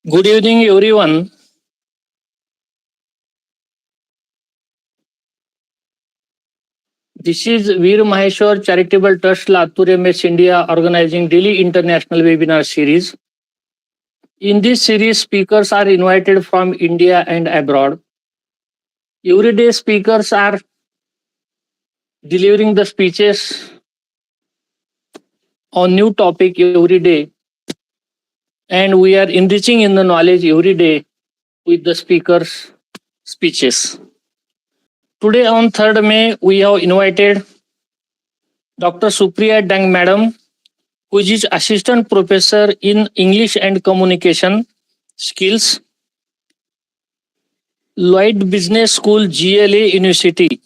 Good evening, everyone. This is Veer Maheshwar Charitable Trust Latur MS India organizing daily international webinar series. In this series, speakers are invited from India and abroad. Everyday speakers are delivering the speeches on new topic every day, and we are enriching in the knowledge every day with the speakers' speeches. Today on 3rd May, we have invited Dr. Supriya Dang Madam, who is assistant professor in English and communication skills, Lloyd Business School, GLA University.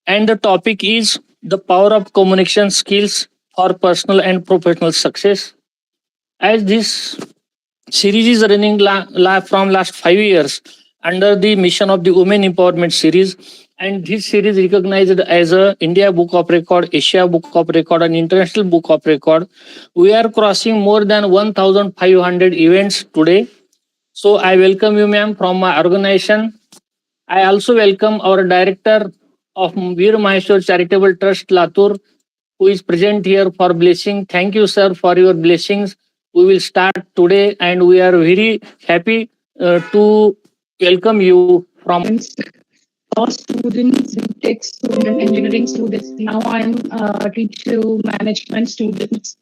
And the topic is the power of communication skills for personal and professional success. As this series is running from last 5 years under the mission of the Women Empowerment Series, and this series recognized as a India Book of Record, Asia Book of Record, and International Book of Record. We are crossing more than 1,500 events today. So I welcome you, ma'am, from my organization. I also welcome our director of Veer Maheshwar Charitable Trust, Latur, who is present here for blessing. Thank you, sir, for your blessings. We will start today, and we are very happy to welcome you from. Law students, tech students, engineering students. Now I'm teach to management students.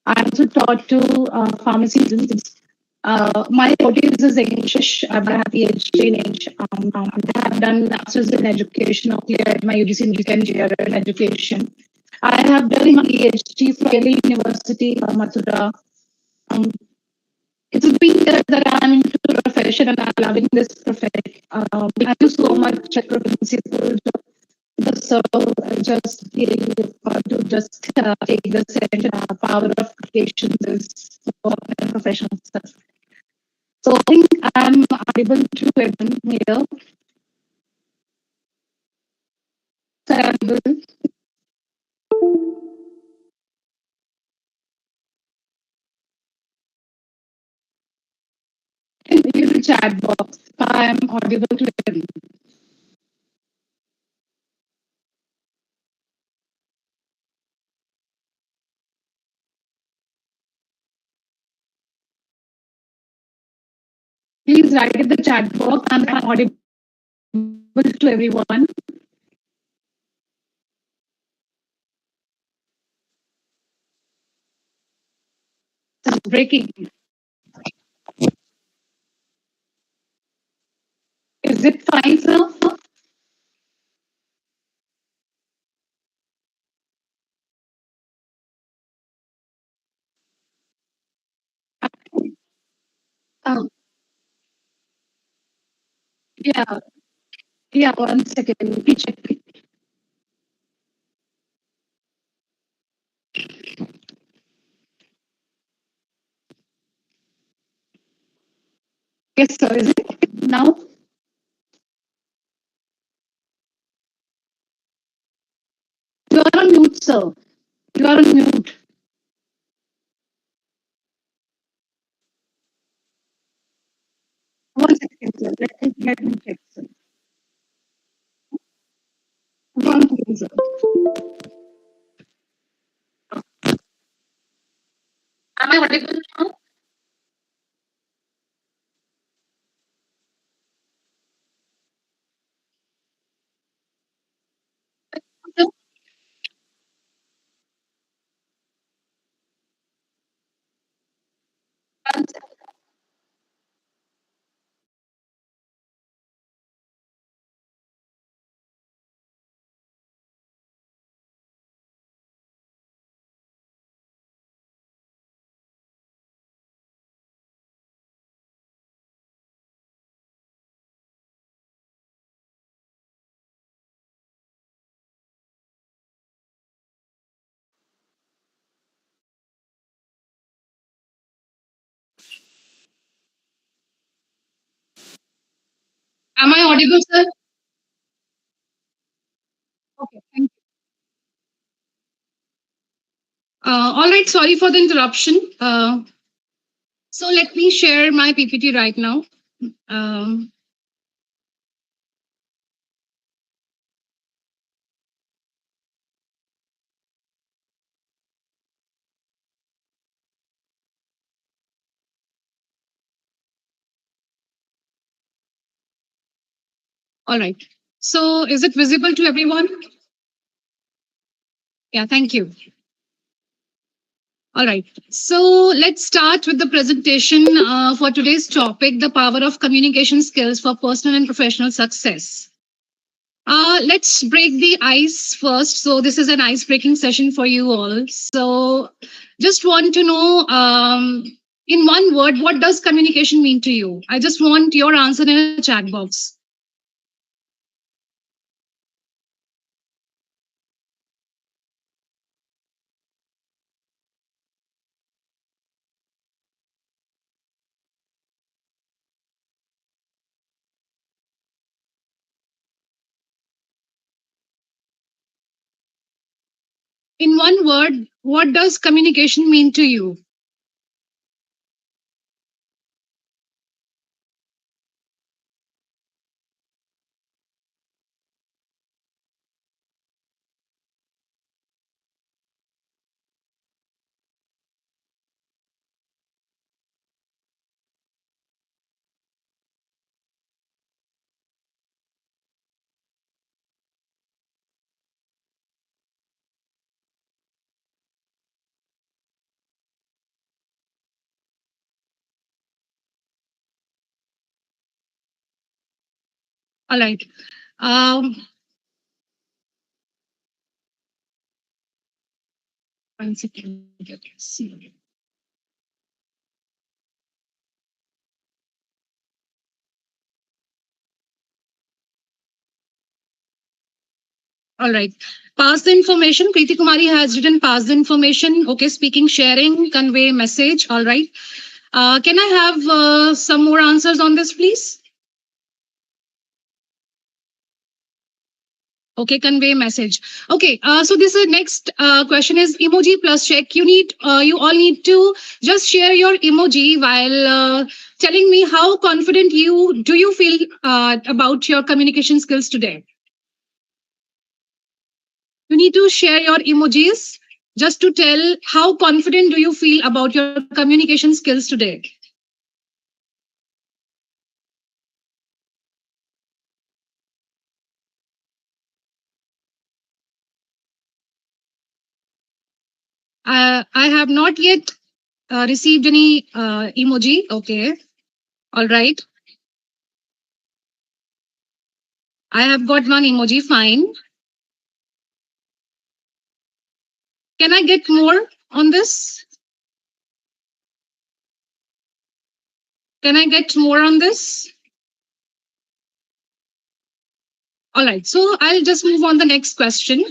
I also taught to pharmacy students. My focus is English. I have a PhD in English. I have done masters in education. I cleared my UGC in engineering in education. I have done my PhD from Delhi University, Mathura. Um, it's been that I'm into the profession and I'm loving this profession. Thank you so much, principal, the sir, just being to just take the session. Power of creation is so professional stuff. So I think I'm able to everyone here. Terrible. In the chat box, I'm audible to everyone. Please write in the chat box and I'm audible to everyone. It's breaking. Is it fine, sir? Um, yeah, yeah, 1 second. Please check. Yes, sir. Is it now? You are on mute, sir. You are on mute. 1 second, sir. Let me check, sir. 1 second, sir. Am I audible now? Am I audible, sir? Okay, thank you. All right, sorry for the interruption. So let me share my PPT right now. Um, all right. So is it visible to everyone? Yeah, thank you. All right. So let's start with the presentation for today's topic, the power of communication skills for personal and professional success. Let's break the ice first. So this is an ice breaking session for you all. So just want to know, in one word, what does communication mean to you? I just want your answer in a chat box. In one word, what does communication mean to you? All right. Um, One second. See. All right. Pass the information. Preeti Kumari has written pass the information. Okay, speaking, sharing, convey message. All right. Can I have some more answers on this, please? Okay, convey message. Okay, so this is next question is emoji plus check. You all need to just share your emoji while telling me how confident you feel about your communication skills today. You need to share your emojis just to tell how confident do you feel about your communication skills today. I have not yet received any emoji. Okay, all right. I have got one emoji. Fine. Can I get more on this? Can I get more on this? All right. So I'll just move on the next question.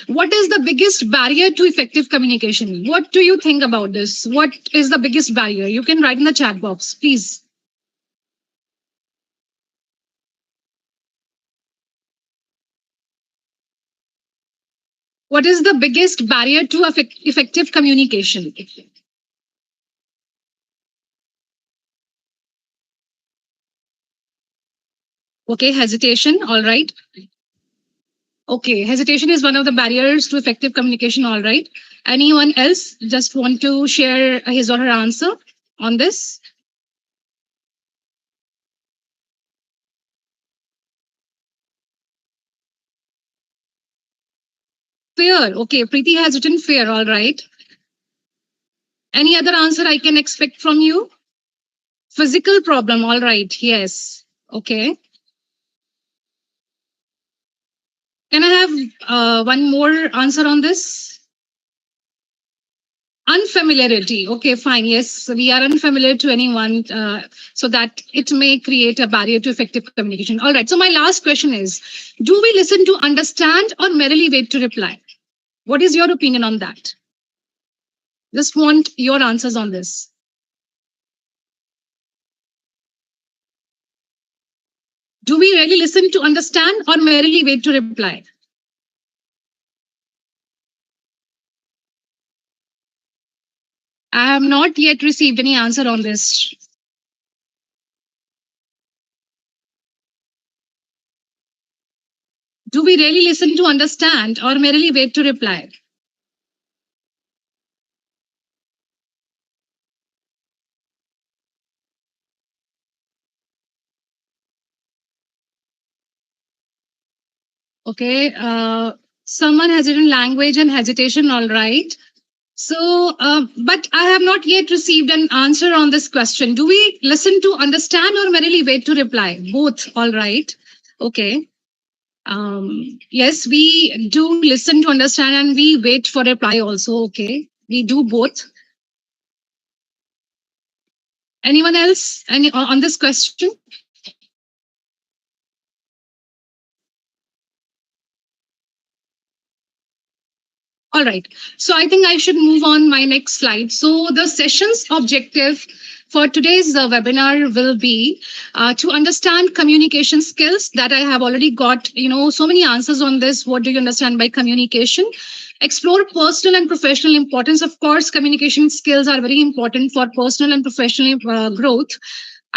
What is the biggest barrier to effective communication? What do you think about this? What is the biggest barrier? You can write in the chat box, please. What is the biggest barrier to effective communication? Okay, hesitation. All right. Okay, hesitation is one of the barriers to effective communication. All right. Anyone else just want to share his or her answer on this? Fear. Okay, Preeti has written fear. All right. Any other answer I can expect from you? Physical problem. All right. Yes. Okay. Can I have one more answer on this? Unfamiliarity. Okay, fine. Yes, we are unfamiliar to anyone, so that it may create a barrier to effective communication. All right. So my last question is, do we listen to understand or merely wait to reply? What is your opinion on that? Just want your answers on this. Do we really listen to understand or merely wait to reply? I have not yet received any answer on this. Do we really listen to understand or merely wait to reply? Okay. Someone has written language and hesitation. All right. So, but I have not yet received an answer on this question. Do we listen to understand or merely wait to reply? Both. All right. Okay. Yes, we do listen to understand and we wait for reply also. Okay. We do both. Anyone else? Any on this question? All right. So I think I should move on my next slide. So the session's objective for today's webinar will be to understand communication skills that I have already got, so many answers on this. What do you understand by communication? Explore personal and professional importance. Of course, communication skills are very important for personal and professional growth.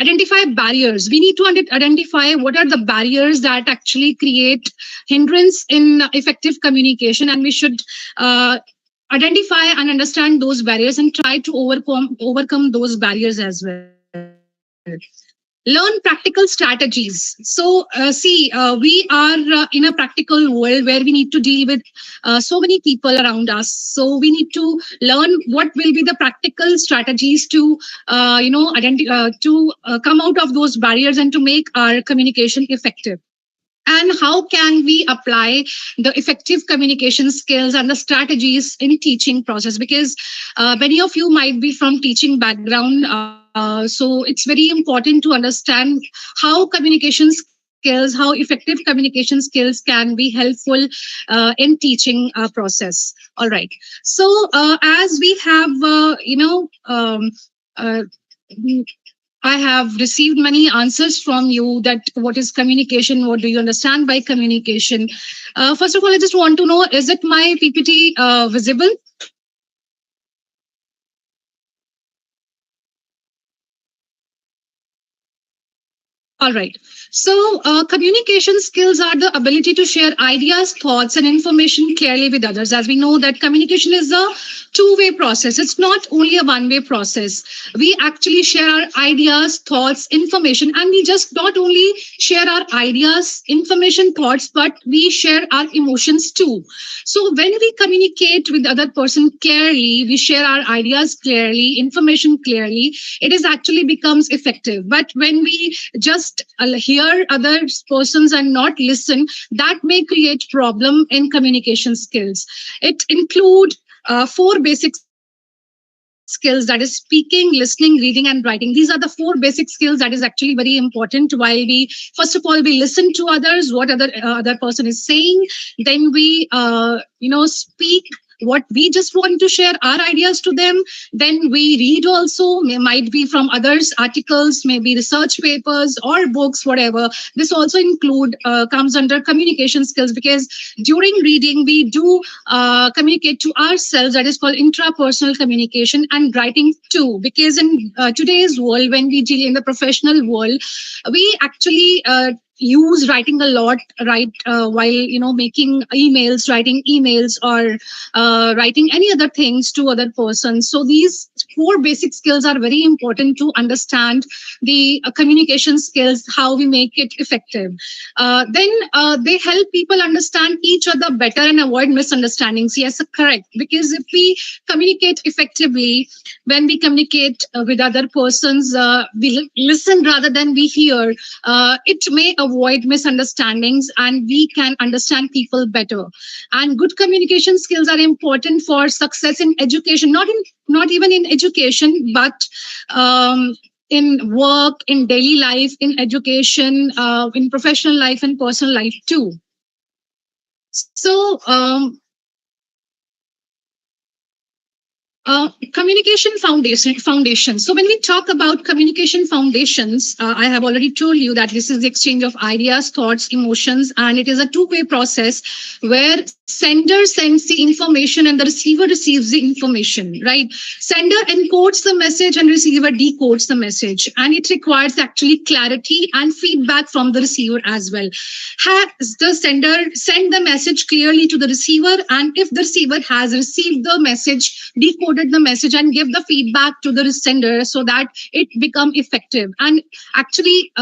Identify barriers. We need to identify what are the barriers that actually create hindrance in effective communication, and we should uh, identify and understand those barriers and try to overcome those barriers as well. Learn practical strategies. So see, we are in a practical world where we need to deal with so many people around us, so we need to learn what will be the practical strategies to come out of those barriers and to make our communication effective. And how can we apply the effective communication skills and the strategies in teaching process? Because many of you might be from teaching background, so it's very important to understand how communication skills, how effective communication skills can be helpful in teaching process. All right. So as we have uh, I have received many answers from you that what is communication? What do you understand by communication? First of all, I just want to know, is it my PPT visible? All right. So, communication skills are the ability to share ideas, thoughts, and information clearly with others. As we know that communication is a two-way process. It's not only a one-way process. We actually share our ideas, thoughts, information, and we just not only share our ideas, information, thoughts, but we share our emotions too. So, when we communicate with the other person clearly, we share our ideas clearly, information clearly, it is actually becomes effective. But when we just hear other persons and not listen, that may create problem in communication skills. It include four basic skills, that is speaking, listening, reading, and writing. These are the four basic skills that is actually very important. While we first of all we listen to others, what other person is saying, then we speak what we just want to share our ideas to them. Then we read also, might be from others articles, maybe research papers or books, whatever. This also include comes under communication skills, because during reading we do communicate to ourselves, that is called intrapersonal communication. And writing too, because in today's world, when we deal in the professional world, we actually use writing a lot, right, while making emails, writing emails, or writing any other things to other persons. So these four basic skills are very important to understand the communication skills, how we make it effective. Then they help people understand each other better and avoid misunderstandings. Yes, correct. Because if we communicate effectively, when we communicate with other persons, we listen rather than we hear. It may avoid misunderstandings and we can understand people better. And good communication skills are important for success in education, not even in education, but in work, in daily life, in education, in professional life and personal life too. So Communication foundation. So when we talk about communication foundations, I have already told you that this is the exchange of ideas, thoughts, emotions, and it is a two-way process where sender sends the information and the receiver receives the information, right? Sender encodes the message and receiver decodes the message, and it requires actually clarity and feedback from the receiver as well. Has the sender sent the message clearly to the receiver, and if the receiver has received the message, decoded the message, and give the feedback to the sender so that it become effective. And actually,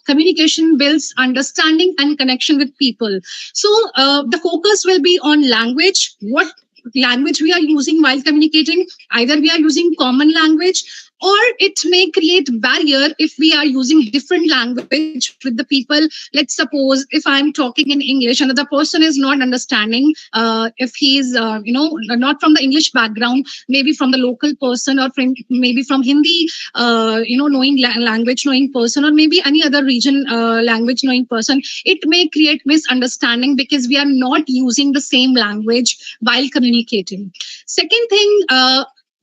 communication builds understanding and connection with people. So the focus will be on language. What language we are using while communicating? Either we are using common language, or it may create barrier if we are using different language with the people. Let's suppose if I'm talking in English, another person is not understanding, if he's not from the English background, maybe from the local person, or from maybe from Hindi knowing language knowing person, or maybe any other region language knowing person, it may create misunderstanding because we are not using the same language while communicating. Second thing,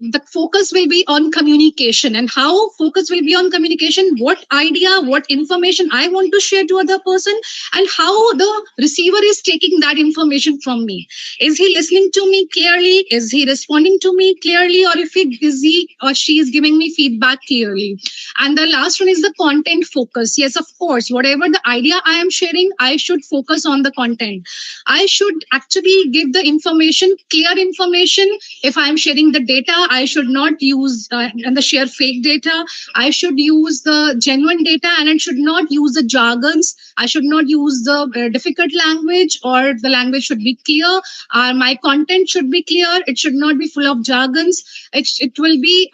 the focus will be on communication. And how focus will be on communication? What idea, what information I want to share to other person, and how the receiver is taking that information from me. Is he listening to me clearly? Is he responding to me clearly? Or if he or she is giving me feedback clearly? And the last one is the content focus. Yes, of course, whatever the idea I am sharing, I should focus on the content. I should actually give the information, clear information. If I am sharing the data, I should not use and the share fake data. I should use the genuine data, and I should not use the jargons. I should not use the difficult language, or the language should be clear. My content should be clear. It should not be full of jargons. It will be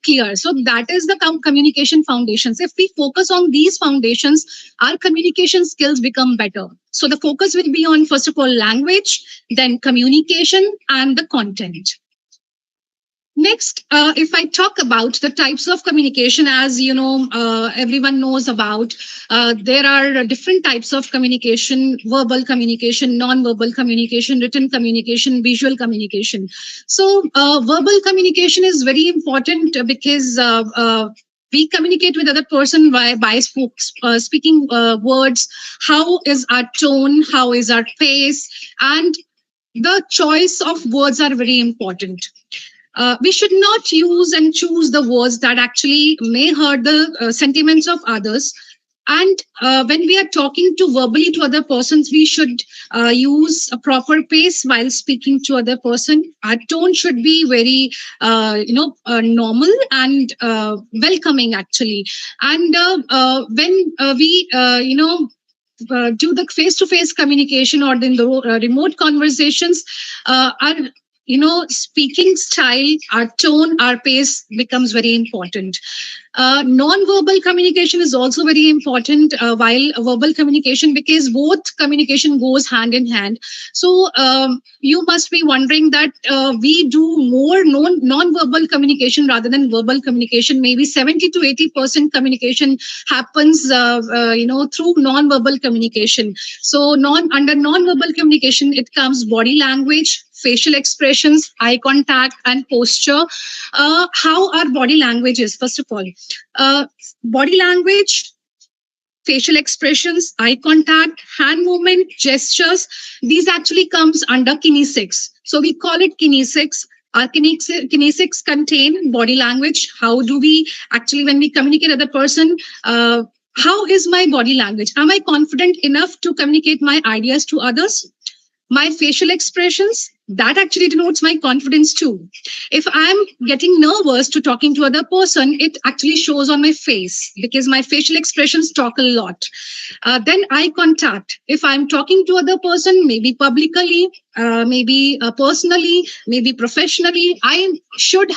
clear. So that is the communication foundations. If we focus on these foundations, our communication skills become better. So the focus will be on, first of all, language, then communication, and the content. Next, if I talk about the types of communication, as you know, everyone knows about, there are different types of communication: verbal communication, non-verbal communication, written communication, visual communication. So verbal communication is very important because we communicate with other person by speaking words. How is our tone? How is our pace? And the choice of words are very important. We should not use and choose the words that actually may hurt the sentiments of others. And when we are talking to verbally to other persons, we should use a proper pace while speaking to other person. Our tone should be very, normal and welcoming, actually. And when we, do the face-to-face communication, or in the remote conversations, our speaking style, our tone, our pace becomes very important. Non-verbal communication is also very important while verbal communication, because both communication goes hand in hand. So you must be wondering that we do more non-verbal communication rather than verbal communication. Maybe 70 to 80% communication happens, through non-verbal communication. So under non-verbal communication, it comes body language, facial expressions, eye contact, and posture. How our body language is, first of all. Body language, facial expressions, eye contact, hand movement, gestures, these actually comes under kinesics. So we call it kinesics. Our kinesics contain body language. How do we actually, when we communicate with a person, how is my body language? Am I confident enough to communicate my ideas to others? My facial expressions, that actually denotes my confidence too. If I'm getting nervous to talking to other person, it actually shows on my face, because my facial expressions talk a lot. Then eye contact. If I'm talking to other person, maybe publicly, maybe personally, maybe professionally, I should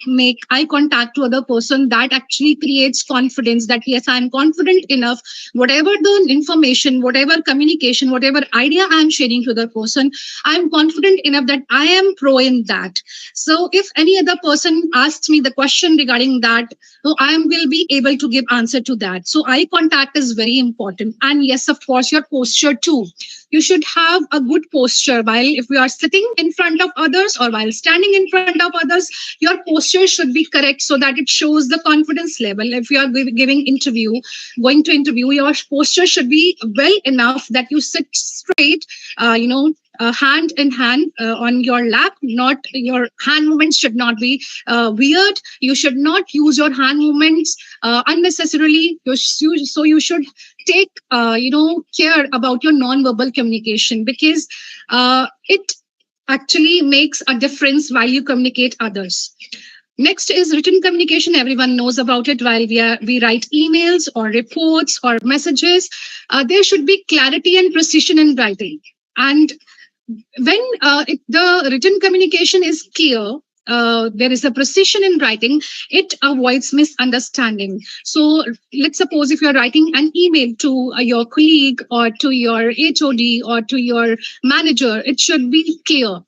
make eye contact to other person. That actually creates confidence that yes, I'm confident enough. Whatever the information, whatever communication, whatever idea I'm sharing to the person, I'm confident enough that I am pro in that. So if any other person asks me the question regarding that, so I will be able to give answer to that. So eye contact is very important. And yes, of course, your posture too. You should have a good posture while if we are sitting in front of others. others or while standing in front of others, your posture should be correct so that it shows the confidence level. If you are giving interview, going to interview, your posture should be well enough that you sit straight, hand in hand on your lap. Not your hand movements should not be weird. You should not use your hand movements unnecessarily. So you should take care about your non-verbal communication, because it actually makes a difference while you communicate others. Next is written communication. Everyone knows about it. While we write emails or reports or messages, there should be clarity and precision in writing. And when the written communication is clear, there is a precision in writing, it avoids misunderstanding. So let's suppose if you're writing an email to your colleague or to your HOD or to your manager, it should be clear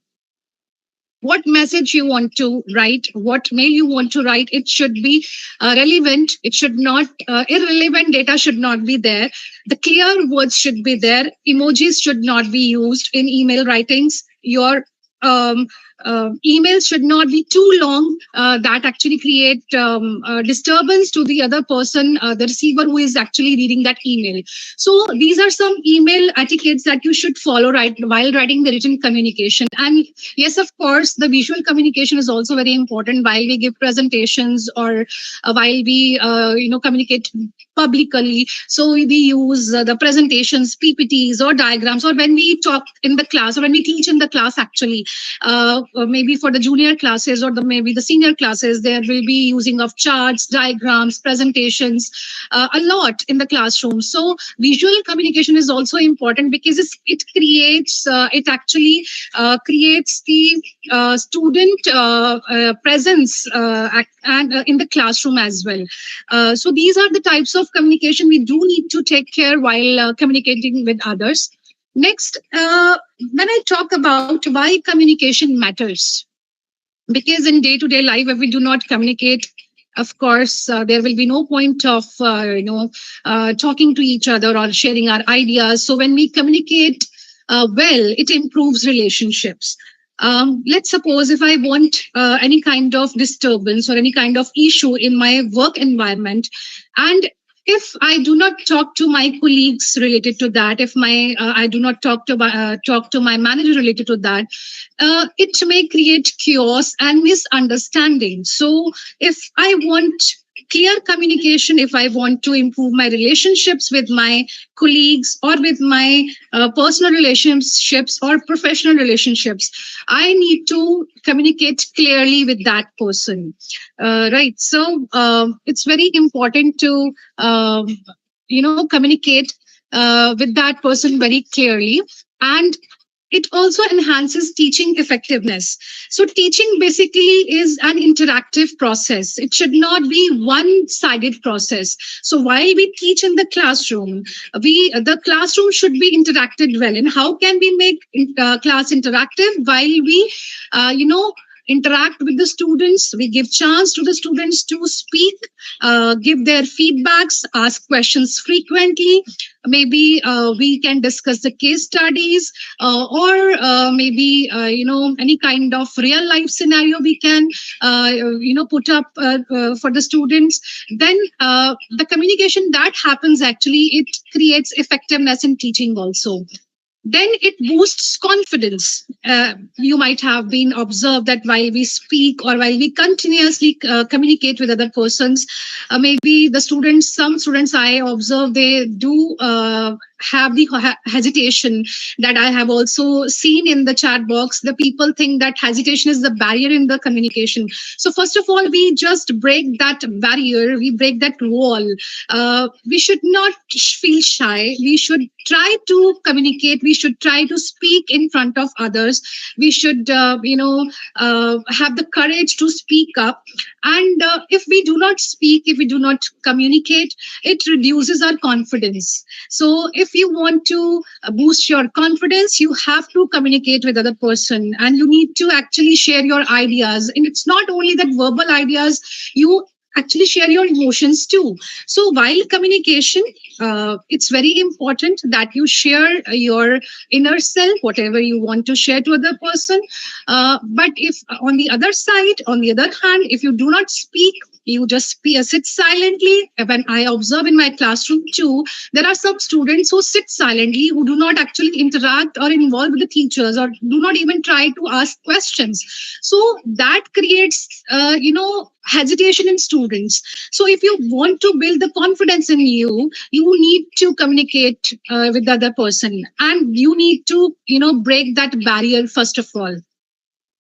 what message you want to write, what mail you want to write. It should be relevant. It should not, irrelevant data should not be there. The clear words should be there. Emojis should not be used in email writings. Your emails should not be too long. That actually create disturbance to the other person, the receiver who is actually reading that email. So these are some email etiquettes that you should follow while writing the written communication. And yes, of course, the visual communication is also very important while we give presentations or while we communicate publicly. So we use the presentations, PPTs or diagrams, or when we talk in the class or when we teach in the class actually. Maybe for the junior classes or maybe the senior classes, there will be using of charts, diagrams, presentations, a lot in the classroom. So visual communication is also important because it actually creates the student presence and in the classroom as well. So these are the types of communication we do need to take care while communicating with others. Next, when I talk about why communication matters, because in day-to-day life, if we do not communicate, of course, there will be no point of talking to each other or sharing our ideas. So when we communicate well, it improves relationships. Let's suppose if I want any kind of disturbance or any kind of issue in my work environment, and if I do not talk to my colleagues related to that, if I do not talk to my manager related to that, it may create chaos and misunderstanding. So if I want clear communication, if I want to improve my relationships with my colleagues or with my personal relationships or professional relationships, I need to communicate clearly with that person, right? So it's very important to communicate with that person very clearly. And it also enhances teaching effectiveness. So teaching basically is an interactive process. It should not be one-sided process. So while we teach in the classroom, the classroom should be interacted well. And how can we make class interactive? While we, interact with the students, we give chance to the students to speak, give their feedbacks, ask questions frequently. Maybe we can discuss the case studies or maybe any kind of real life scenario we can put up for the students. Then the communication that happens, actually it creates effectiveness in teaching also. Then it boosts confidence. You might have been observed that while we speak or while we continuously communicate with other persons, maybe some students I observe, they do have the hesitation that I have also seen in the chat box. The people think that hesitation is the barrier in the communication. So first of all, we just break that barrier, we break that wall. We should not feel shy. We should try to communicate. We should try to speak in front of others. We should, have the courage to speak up. And if we do not speak, if we do not communicate, it reduces our confidence. So if you want to boost your confidence, you have to communicate with other person, and you need to actually share your ideas. And it's not only that verbal ideas, you actually share your emotions too. So while communication, it's very important that you share your inner self, whatever you want to share to other person. But if on the other side, on the other hand, if you do not speak, you just sit silently. When I observe in my classroom too, there are some students who sit silently, who do not actually interact or involve with the teachers, or do not even try to ask questions. So that creates, hesitation in students. So if you want to build the confidence in you, you need to communicate with the other person, and you need to, break that barrier first of all.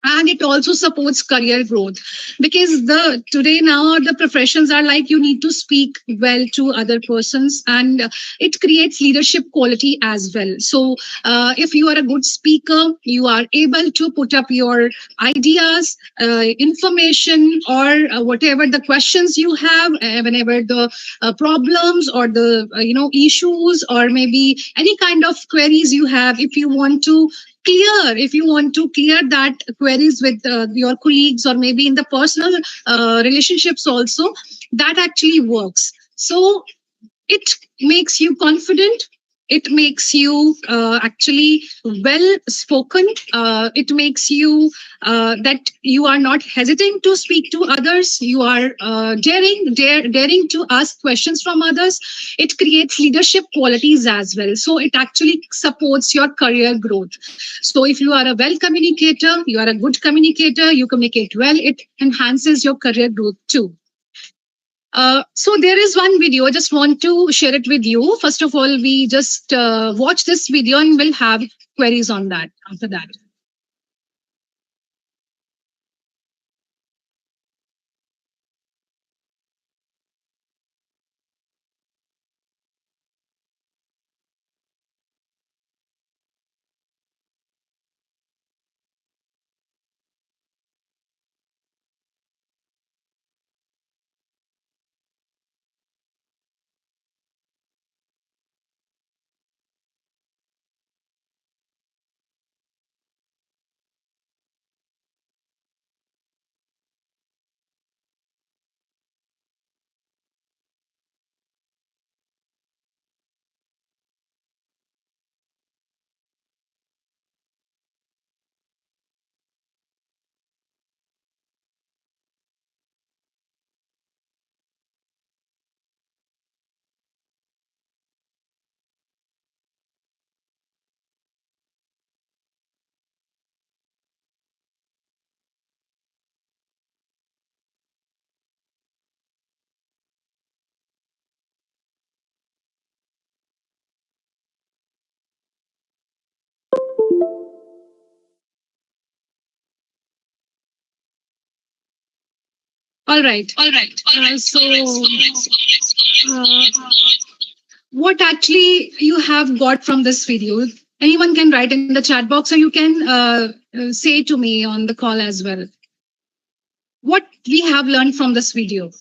And it also supports career growth, because the today now the professions are like you need to speak well to other persons, and it creates leadership quality as well. So if you are a good speaker, you are able to put up your ideas, information, or whatever the questions you have, whenever the problems or the issues, or maybe any kind of queries you have, if you want to clear that queries with your colleagues, or maybe in the personal relationships also, that actually works. So it makes you confident, it makes you actually well spoken, it makes you that you are not hesitating to speak to others, you are daring to ask questions from others. It creates leadership qualities as well, so it actually supports your career growth. So if you are a well communicator, you are a good communicator, you communicate well, it enhances your career growth too. So there is one video. I just want to share it with you. First of all, we just watch this video and we'll have queries on that after that. All right. All right. Uh, what actually you have got from this video? Anyone can write in the chat box, or you can say to me on the call as well. What we have learned from this video?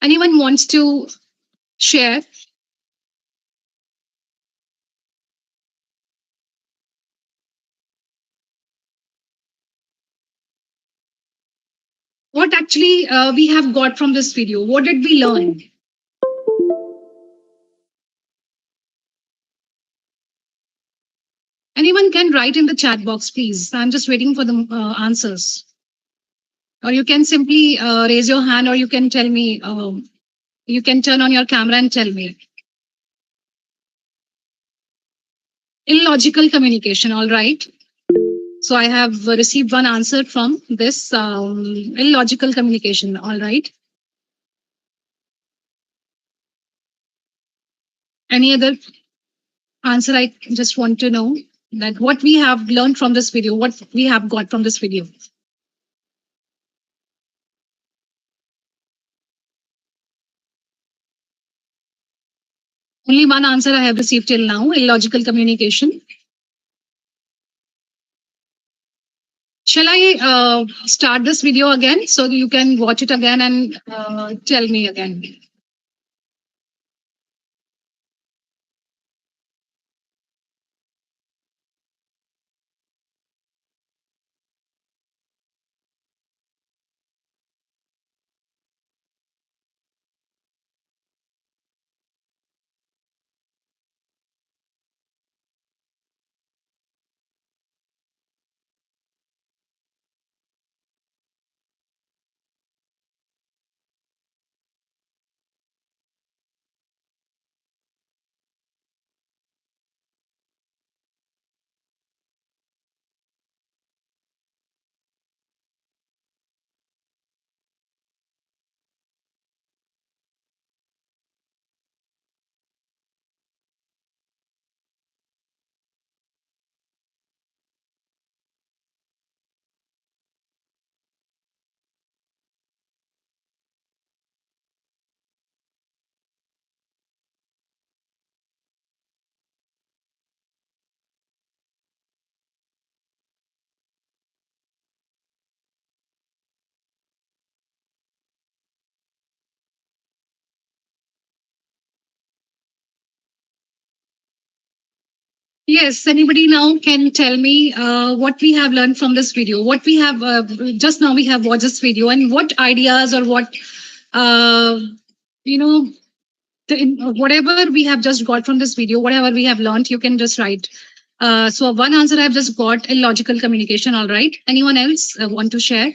Anyone wants to share? What actually we have got from this video? What did we learn? Anyone can write in the chat box, please. I'm just waiting for the answers. Or you can simply raise your hand, or you can tell me, you can turn on your camera and tell me. Illogical communication, all right. So I have received one answer from this illogical communication, all right. Any other answer? I just want to know that what we have learned from this video, what we have got from this video. Only one answer I have received till now, illogical communication. Shall I start this video again so you can watch it again and tell me again? Yes, anybody now can tell me what we have learned from this video, what we have just now we have watched this video, and what ideas or what uh, you know whatever we have just got from this video, whatever we have learned, you can just write. So one answer I've just got, illogical communication. All right. Anyone else want to share?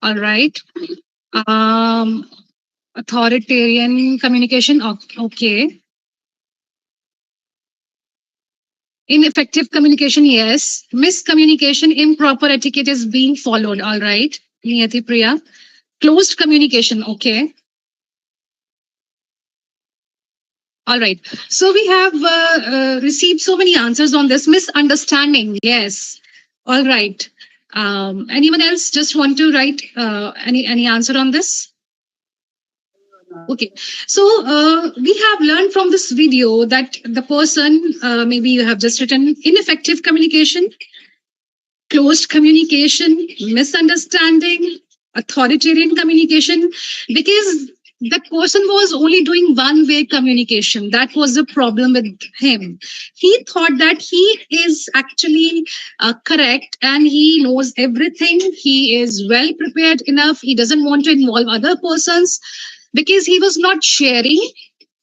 All right. Um, authoritarian communication. Okay. Ineffective communication. Yes. Miscommunication. Improper etiquette is being followed. All right. Niyati Priya. Closed communication. Okay. All right. So we have received so many answers on this. Misunderstanding. Yes. All right. Anyone else just want to write any answer on this? Okay. So we have learned from this video that the person, maybe you have just written ineffective communication, closed communication, misunderstanding, authoritarian communication, because that person was only doing one way communication. That was the problem with him. He thought that he is actually correct and he knows everything. He is well prepared enough. He doesn't want to involve other persons because he was not sharing.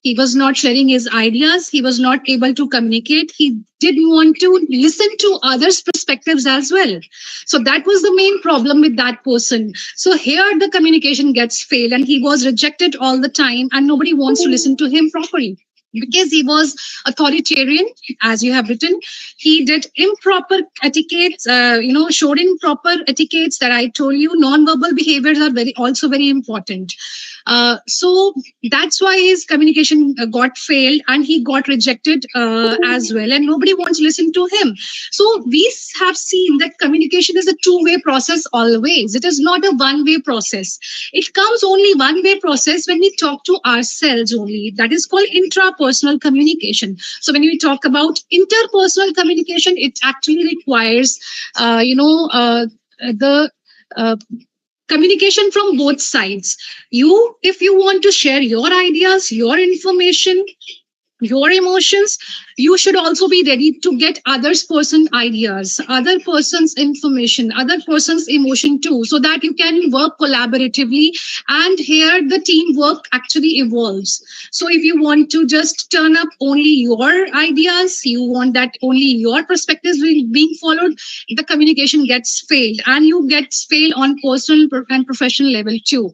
He was not sharing his ideas. He was not able to communicate. He didn't want to listen to others' perspectives as well. So that was the main problem with that person. So here the communication gets failed and he was rejected all the time and nobody wants to listen to him properly because he was authoritarian, as you have written. He did improper etiquettes, showed improper etiquettes that I told you. Non-verbal behaviors are also very important. So that's why his communication got failed and he got rejected as well, and nobody wants to listen to him. So we have seen that communication is a two-way process always. It is not a one-way process. It comes only one-way process when we talk to ourselves only. That is called intrapersonal communication. So when we talk about interpersonal communication, it actually requires, the uh, communication from both sides. You, if you want to share your ideas, your information, your emotions, you should also be ready to get others person ideas, other person's information, other person's emotion too, so that you can work collaboratively, and here the teamwork actually evolves. So if you want to just turn up only your ideas, you want that only your perspectives being followed, the communication gets failed, and you get failed on personal and professional level too.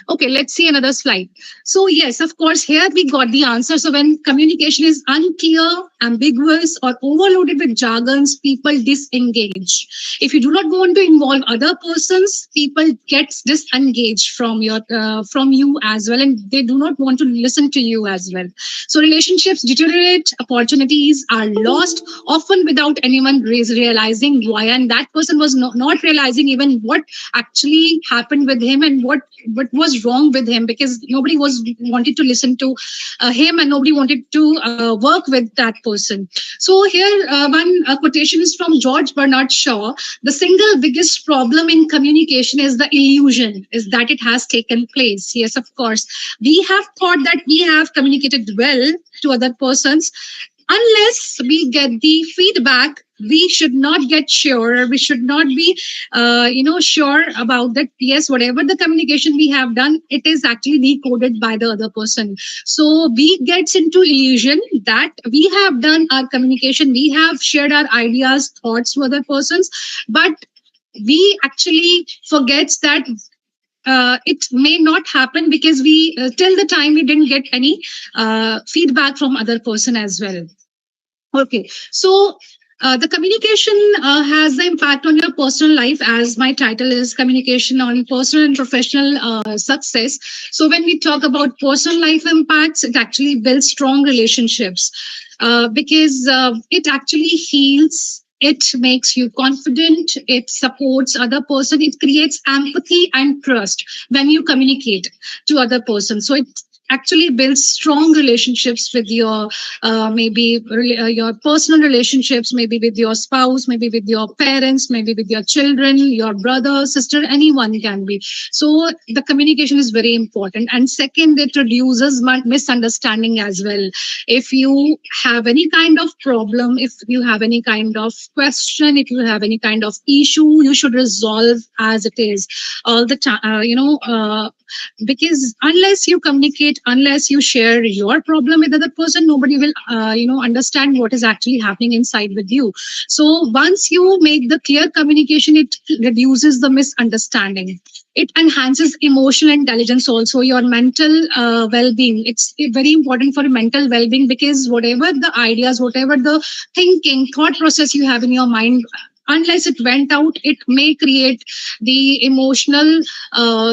Okay, let's see another slide. So yes, of course, here we got the answer. So when communication is unclear, ambiguous, or overloaded with jargons, people disengage. If you do not want to involve other persons, people get disengaged from you as well, and they do not want to listen to you as well. So relationships deteriorate, opportunities are lost, often without anyone realizing why. And that person was not realizing even what actually happened with him and what was wrong with him, because nobody was wanted to listen to him and nobody wanted to work with that person. So here one quotation is from George Bernard Shaw. The single biggest problem in communication is the illusion is that it has taken place. Yes, of course, we have thought that we have communicated well to other persons. Unless we get the feedback, we should not get sure. We should not be sure about that. Yes, whatever the communication we have done, it is actually decoded by the other person. So we gets into illusion that we have done our communication, we have shared our ideas, thoughts to other persons, but we actually forgets that it may not happen because we till the time we didn't get any feedback from other person as well. Okay, so the communication has the impact on your personal life, as my title is Communication on Personal and Professional Success. So when we talk about personal life impacts, it actually builds strong relationships because it actually heals. It makes you confident. It supports other person. It creates empathy and trust when you communicate to other person. So it actually builds strong relationships with your your personal relationships, maybe with your spouse, maybe with your parents, maybe with your children, your brother, sister, anyone can be. So the communication is very important. And second, it reduces misunderstanding as well. If you have any kind of problem, if you have any kind of question, if you have any kind of issue, you should resolve as it is all the time. Because unless you communicate, unless you share your problem with other person, nobody will understand what is actually happening inside with you. So once you make the clear communication, it reduces the misunderstanding. It enhances emotional intelligence, also your mental well-being. It's very important for mental well-being, because whatever the ideas, whatever the thinking thought process you have in your mind, unless it went out, it may create the emotional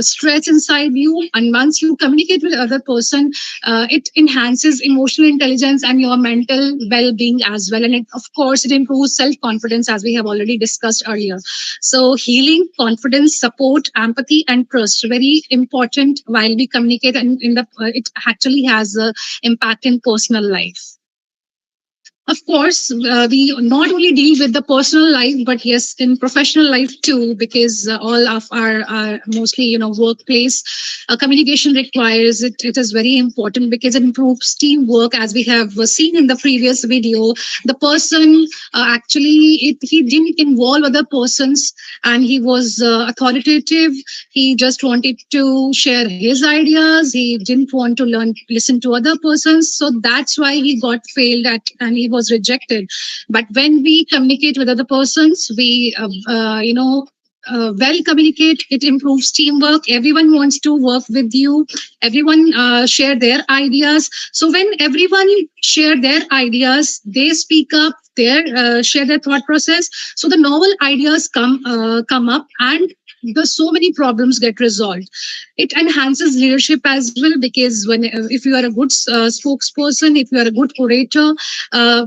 stress inside you. And once you communicate with the other person, it enhances emotional intelligence and your mental well-being as well. And it, of course, it improves self-confidence, as we have already discussed earlier. So healing, confidence, support, empathy, and trust, very important while we communicate. And it actually has an impact in personal life. Of course, we not only deal with the personal life, but yes, in professional life too, because all of our mostly, workplace communication requires it. It is very important because it improves teamwork, as we have seen in the previous video. The person he didn't involve other persons, and he was authoritative. He just wanted to share his ideas. He didn't want to listen to other persons. So that's why he got failed at, and he was rejected. But when we communicate with other persons, we well communicate, it improves teamwork. Everyone wants to work with you. Everyone share their ideas. So when everyone share their ideas, they speak up, they share their thought process. So the novel ideas come up, and so many problems get resolved. It enhances leadership as well, because when if you are a good spokesperson, if you are a good orator,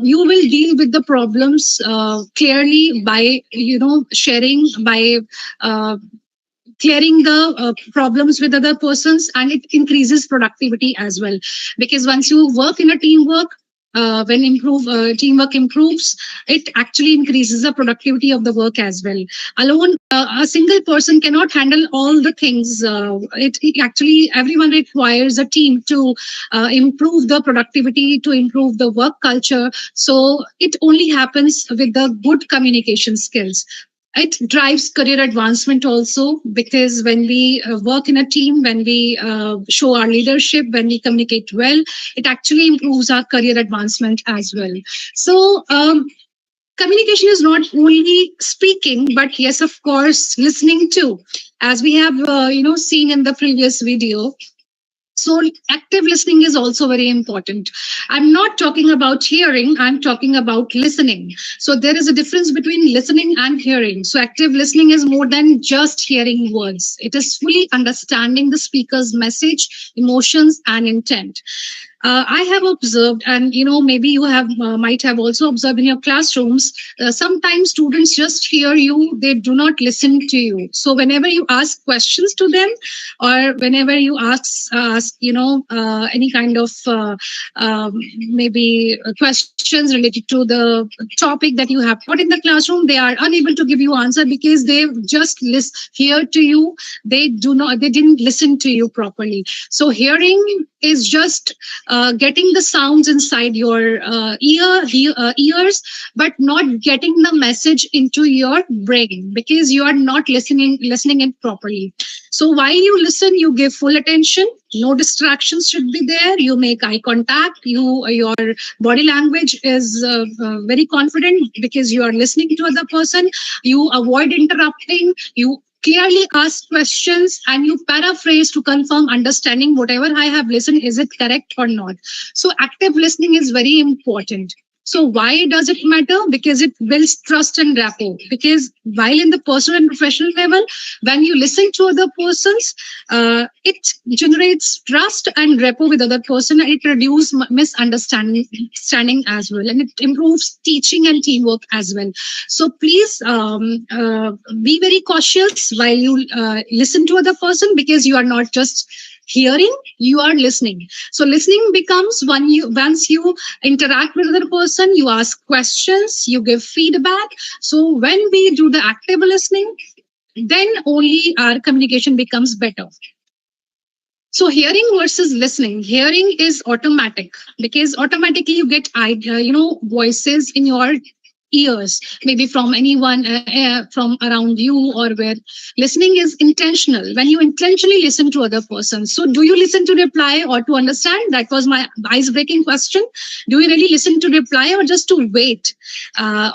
you will deal with the problems clearly by sharing, by clearing the problems with other persons, and it increases productivity as well. Because once you work in a teamwork, when teamwork improves, it actually increases the productivity of the work as well. Alone, a single person cannot handle all the things. It actually, everyone requires a team to improve the productivity, to improve the work culture. So it only happens with the good communication skills. It drives career advancement also, because when we work in a team, when we show our leadership, when we communicate well, it actually improves our career advancement as well. So communication is not only speaking, but yes, of course, listening too, as we have seen in the previous video. So active listening is also very important. I'm not talking about hearing, I'm talking about listening. So there is a difference between listening and hearing. So active listening is more than just hearing words. It is fully understanding the speaker's message, emotions, and intent. I have observed, and maybe you have might have also observed in your classrooms. Sometimes students just hear you; they do not listen to you. So whenever you ask questions to them, or whenever you ask any kind of maybe questions related to the topic that you have taught in the classroom, they are unable to give you answer because they just hear to you. They didn't listen to you properly. So hearing is just getting the sounds inside your ears, but not getting the message into your brain, because you are not listening it properly. So while you listen, you give full attention. No distractions should be there. You make eye contact. Your body language is very confident because you are listening to other person. You avoid interrupting. You clearly ask questions, and you paraphrase to confirm understanding whatever I have listened, is it correct or not. So active listening is very important. So why does it matter? Because it builds trust and rapport. Because while in the personal and professional level, when you listen to other persons, it generates trust and rapport with other person, and it reduces misunderstanding as well, and it improves teaching and teamwork as well. So please be very cautious while you listen to other person, because you are not just hearing, you are listening. So listening becomes when you once you interact with another person, you ask questions, you give feedback. So when we do the active listening, then only our communication becomes better. So hearing versus listening, hearing is automatic because automatically you get voices in your ears, maybe from anyone from around you or where. Listening is intentional, when you intentionally listen to other persons. So do you listen to reply or to understand? That was my ice breaking question. Do you really listen to reply or just to wait,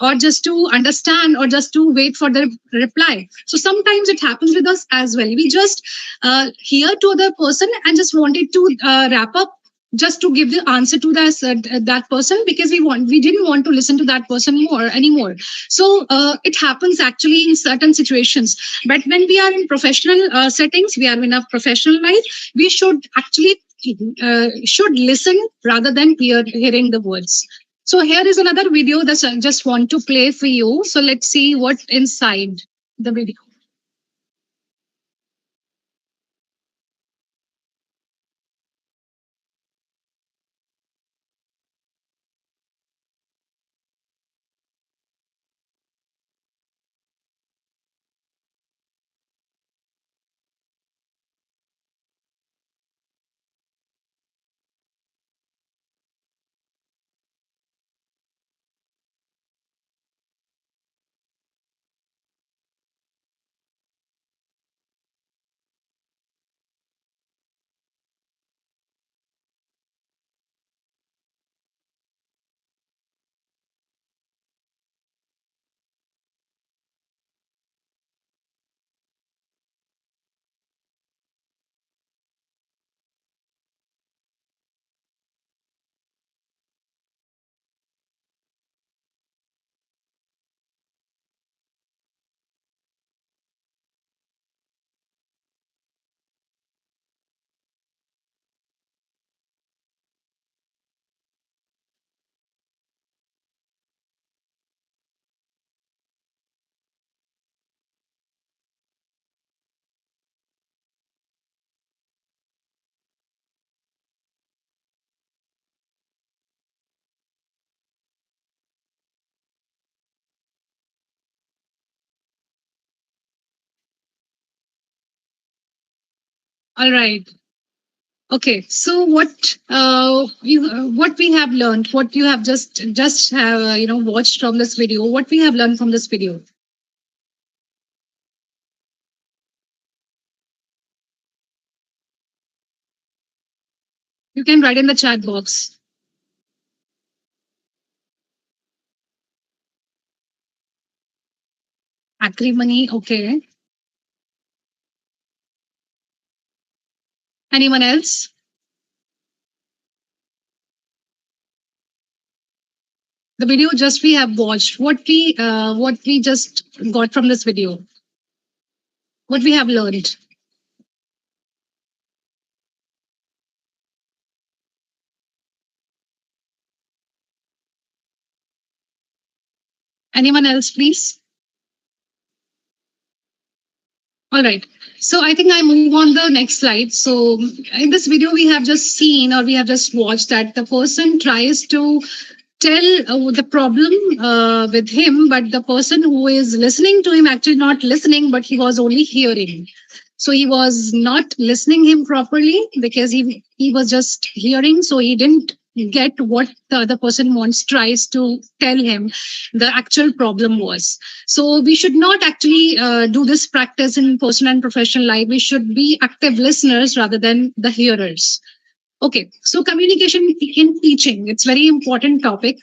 or just to understand, or just to wait for the reply? So sometimes it happens with us as well. We just hear to other person and just wanted to wrap up, just to give the answer to that person, because we didn't want to listen to that person more anymore. So it happens actually in certain situations. But when we are in professional settings, we are in a professional life, we should actually should listen rather than hearing the words. So here is another video that I just want to play for you. So let's see what inside the video. All right. Okay, so what we have learned, what you have just have watched from this video, what we have learned from this video. You can write in the chat box. Acrimony, okay. Anyone else? The video just we have watched. What we just got from this video. What we have learned. Anyone else, please? All right. So I think I move on the next slide. So in this video, we have just seen, or we have just watched, that the person tries to tell the problem with him, but the person who is listening to him actually not listening, but he was only hearing. So he was not listening him properly because he was just hearing, so he didn't get what the other person tries to tell him the actual problem was. So we should not actually do this practice in personal and professional life. We should be active listeners rather than the hearers. Okay, so communication in teaching, it's very important topic.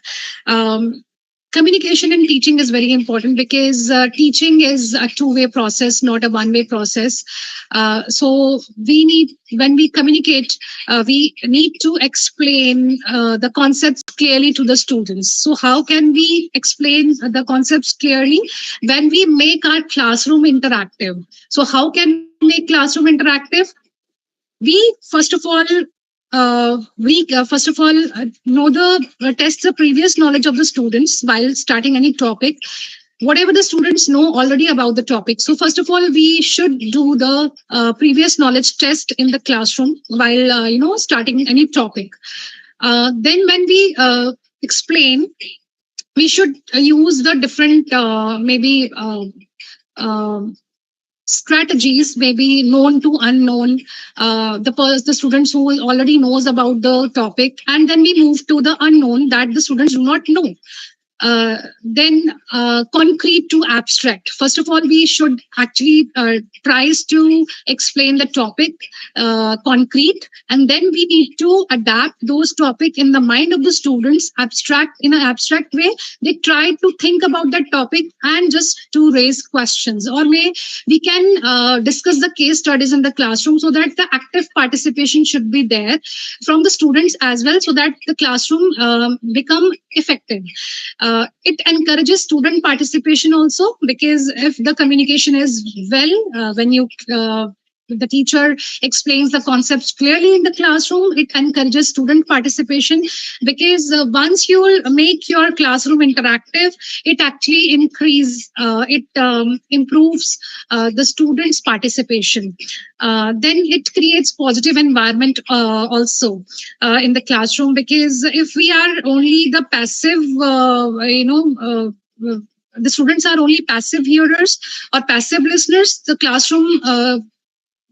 Communication in teaching is very important because teaching is a two-way process, not a one-way process. So when we communicate, we need to explain the concepts clearly to the students. So how can we explain the concepts clearly? When we make our classroom interactive. So how can we make classroom interactive? We first of all know the test the previous knowledge of the students while starting any topic. whatever the students know already about the topic. So first of all, we should do the previous knowledge test in the classroom while starting any topic. Then when we explain, we should use the different maybe strategies, maybe known to unknown, the students who already knows about the topic, and then we move to the unknown that the students do not know. Then concrete to abstract. First of all, we should actually tries to explain the topic concrete, and then we need to adapt those topic in the mind of the students, abstract in an abstract way. They try to think about that topic and just to raise questions, or we can discuss the case studies in the classroom, so that the active participation should be there from the students as well, so that the classroom become effective. It encourages student participation also, because if the communication is well, when you the teacher explains the concepts clearly in the classroom, it encourages student participation, because once you make your classroom interactive, it actually improves the students participation. Then it creates positive environment also in the classroom, because if we are only the passive the students are only passive hearers or passive listeners, the classroom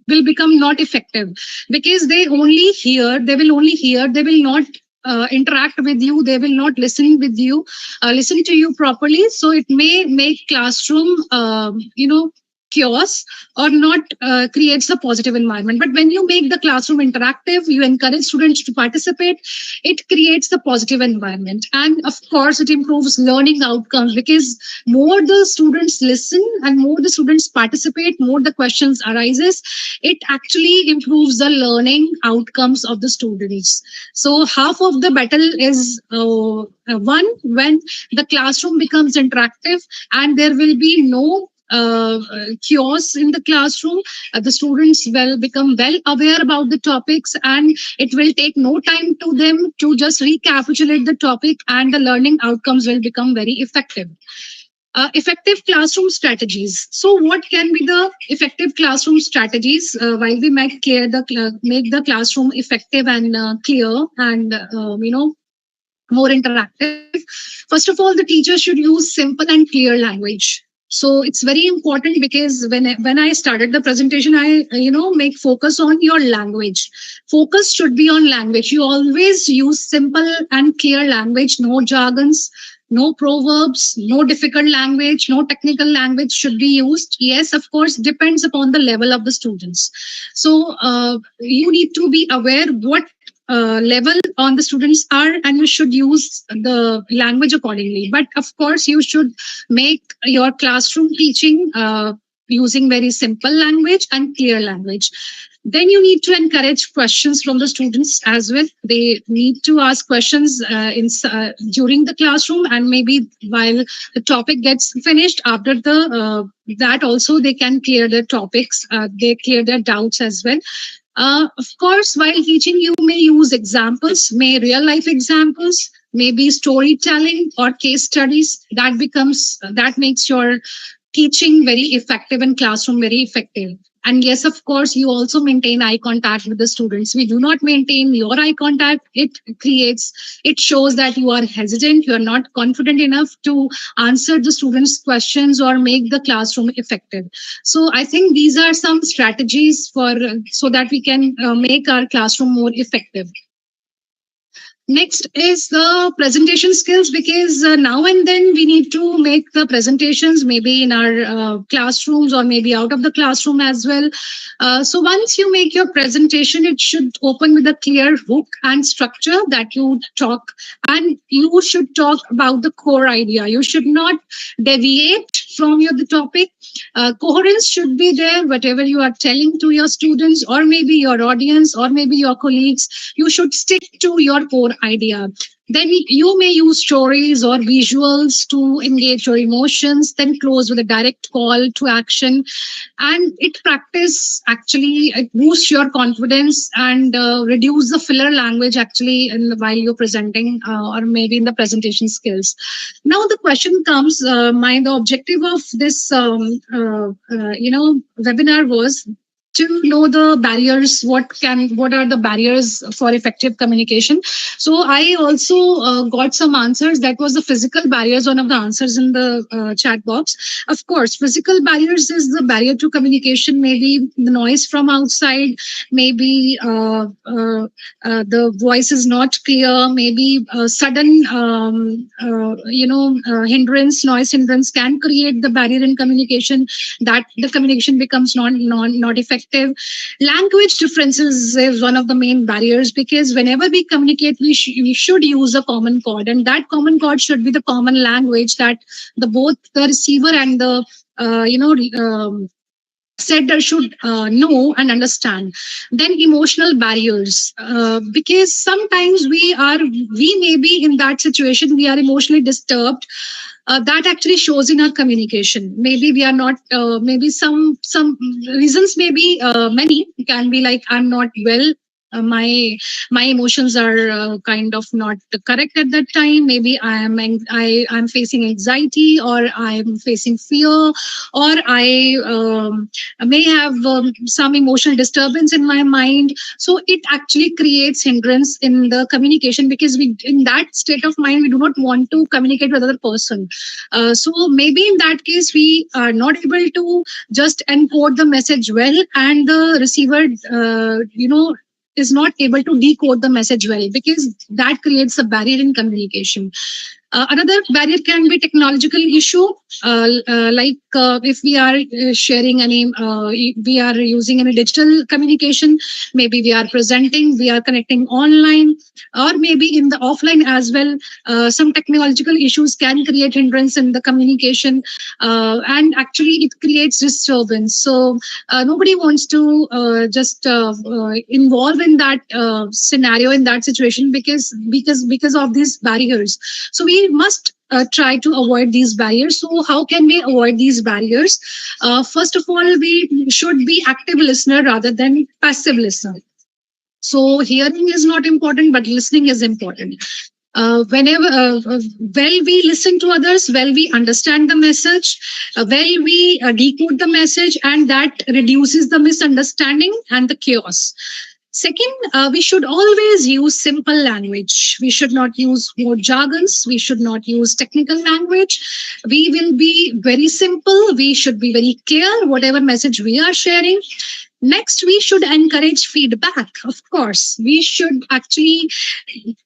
will become not effective, because they will only hear, they will not interact with you, they will not listen to you properly. So it may make classroom chaos, or not creates a positive environment. But when you make the classroom interactive, you encourage students to participate, it creates the positive environment. And of course, it improves learning outcomes, because more the students listen and more the students participate, more the questions arises, it actually improves the learning outcomes of the students. So half of the battle is won when the classroom becomes interactive, and there will be no chaos in the classroom. The students will become well aware about the topics, and it will take no time to them to just recapitulate the topic, and the learning outcomes will become very effective. Effective classroom strategies. So, what can be the effective classroom strategies while we make the classroom effective and clear and more interactive? First of all, the teacher should use simple and clear language. So it's very important, because when I started the presentation, I make focus on your language. Focus should be on language. You always use simple and clear language, no jargons, no proverbs, no difficult language, no technical language should be used. Yes, of course, depends upon the level of the students. So you need to be aware what level on the students are, and you should use the language accordingly. But of course, you should make your classroom teaching using very simple language and clear language. Then you need to encourage questions from the students as well. They need to ask questions during the classroom, and maybe while the topic gets finished, after that also they can clear their topics, they clear their doubts as well. Of course, while teaching, you may use examples, real life examples, maybe storytelling or case studies. That makes your teaching very effective and classroom very effective. And yes, of course, you also maintain eye contact with the students. We do not maintain your eye contact. It shows that you are hesitant, you are not confident enough to answer the students' questions or make the classroom effective. So I think these are some strategies so that we can make our classroom more effective. Next is the presentation skills, because now and then we need to make the presentations, maybe in our classrooms or maybe out of the classroom as well. So once you make your presentation, it should open with a clear hook and structure that you talk, and you should talk about the core idea. You should not deviate from the topic. Coherence should be there, whatever you are telling to your students or maybe your audience or maybe your colleagues, you should stick to your core idea. Then you may use stories or visuals to engage your emotions, then close with a direct call to action. And it practice actually, it boosts your confidence and reduce the filler language actually while you're presenting or maybe in the presentation skills. Now the question comes, the objective of this webinar was to know the barriers, what are the barriers for effective communication. So I also got some answers. That was the physical barriers, one of the answers in the chat box. Of course, physical barriers is the barrier to communication, maybe the noise from outside, maybe the voice is not clear, maybe sudden hindrance, noise hindrance can create the barrier in communication, that the communication becomes not effective. Language differences is one of the main barriers, because whenever we communicate, we should use a common chord, and that common chord should be the common language that the both the receiver and the sender should know and understand. Then emotional barriers, because sometimes we may be in that situation, we are emotionally disturbed. That actually shows in our communication. Maybe we are not. Maybe some reasons may be many. It can be like I'm not well. My emotions are kind of not correct at that time. Maybe I'm facing anxiety, or I'm facing fear, or I may have some emotional disturbance in my mind. So it actually creates hindrance in the communication, because we in that state of mind we do not want to communicate with other person. So maybe in that case we are not able to just encode the message well, and the receiver is not able to decode the message well, because that creates a barrier in communication. Another barrier can be technological issue, if we are sharing any, we are using any digital communication, maybe we are presenting, we are connecting online, or maybe in the offline as well. Some technological issues can create hindrance in the communication, and actually it creates disturbance. So nobody wants to just involve in that scenario, in that situation, because of these barriers. So we must try to avoid these barriers. So how can we avoid these barriers? First of all, we should be active listener rather than passive listener. So hearing is not important, but listening is important. Whenever well we listen to others, well we understand the message, well we decode the message, and that reduces the misunderstanding and the chaos. Second, we should always use simple language. We should not use more jargons. We should not use technical language. We will be very simple. We should be very clear, whatever message we are sharing. Next, we should encourage feedback. Of course, we should actually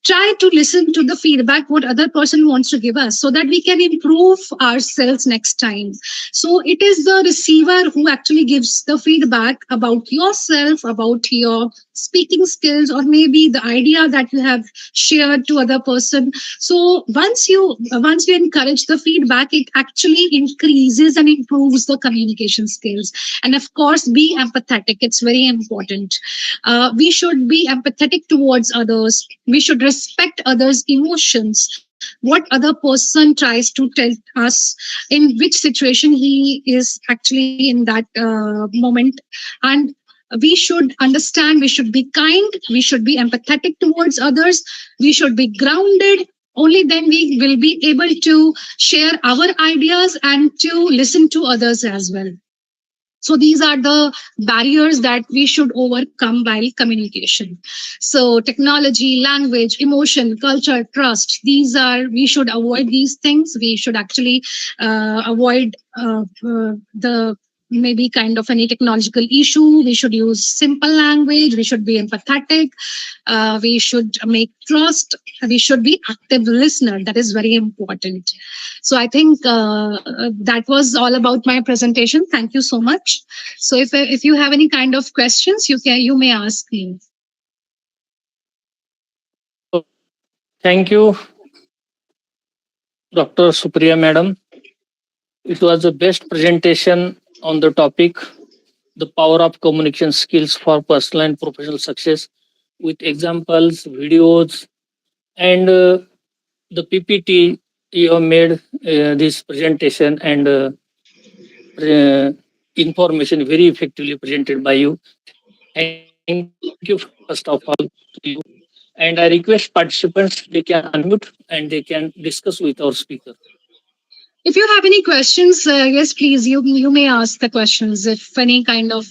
try to listen to the feedback what other person wants to give us, so that we can improve ourselves next time. So it is the receiver who actually gives the feedback about yourself, about your speaking skills, or maybe the idea that you have shared to other person. So once you encourage the feedback, it actually increases and improves the communication skills. And of course, be empathetic. It's very important. We should be empathetic towards others. We should respect others' emotions, what other person tries to tell us, in which situation he is actually in that moment. And we should understand, we should be kind, we should be empathetic towards others, we should be grounded. Only then we will be able to share our ideas and to listen to others as well. So these are the barriers that we should overcome while communication. So technology, language, emotion, culture, trust, we should avoid these things. We should actually avoid the maybe kind of any technological issue. We should use simple language. We should be empathetic. We should make trust. We should be active listener. That is very important. So I think that was all about my presentation. Thank you so much. So if you have any kind of questions, you may ask me. Thank you, Dr. Supriya Madam. It was the best presentation on the topic, the power of communication skills for personal and professional success, with examples, videos, and the PPT you have made this presentation and information very effectively presented by you. Thank you first of all to you. And I request participants they can unmute and they can discuss with our speaker. If you have any questions, yes, please, you may ask the questions. If any kind of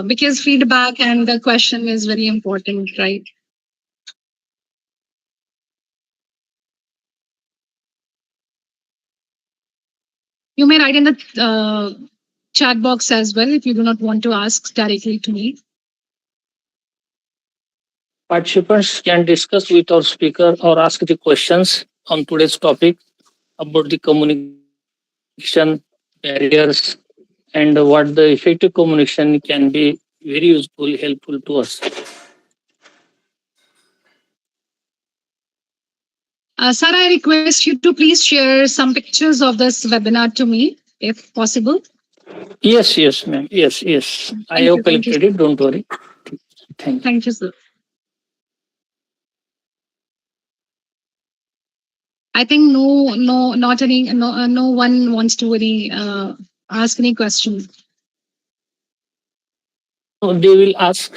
because feedback and the question is very important, right? You may write in the chat box as well if you do not want to ask directly to me. Participants can discuss with our speaker or ask the questions on today's topic about the communication barriers and what the effective communication can be very useful, helpful to us. Sir, I request you to please share some pictures of this webinar to me, if possible. Yes, ma'am. Yes. I Thank have you. Thank you. collected it. Don't worry. Thank you. Thank you, sir. I think no one wants to really ask any question. So they will ask.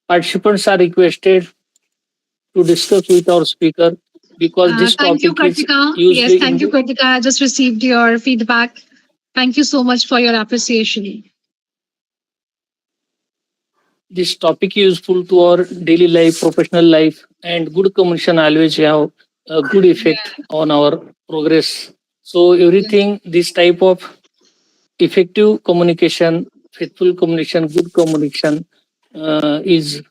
Participants are requested to discuss with our speaker because this Thank you, topic is Kartika. used Yes, in thank you, Kartika. I just received your feedback. Thank you so much for your appreciation. this topic is useful to our daily life, professional life, and good communication always have a good effect on our progress. So everything, this type of effective communication, faithful communication, good communication is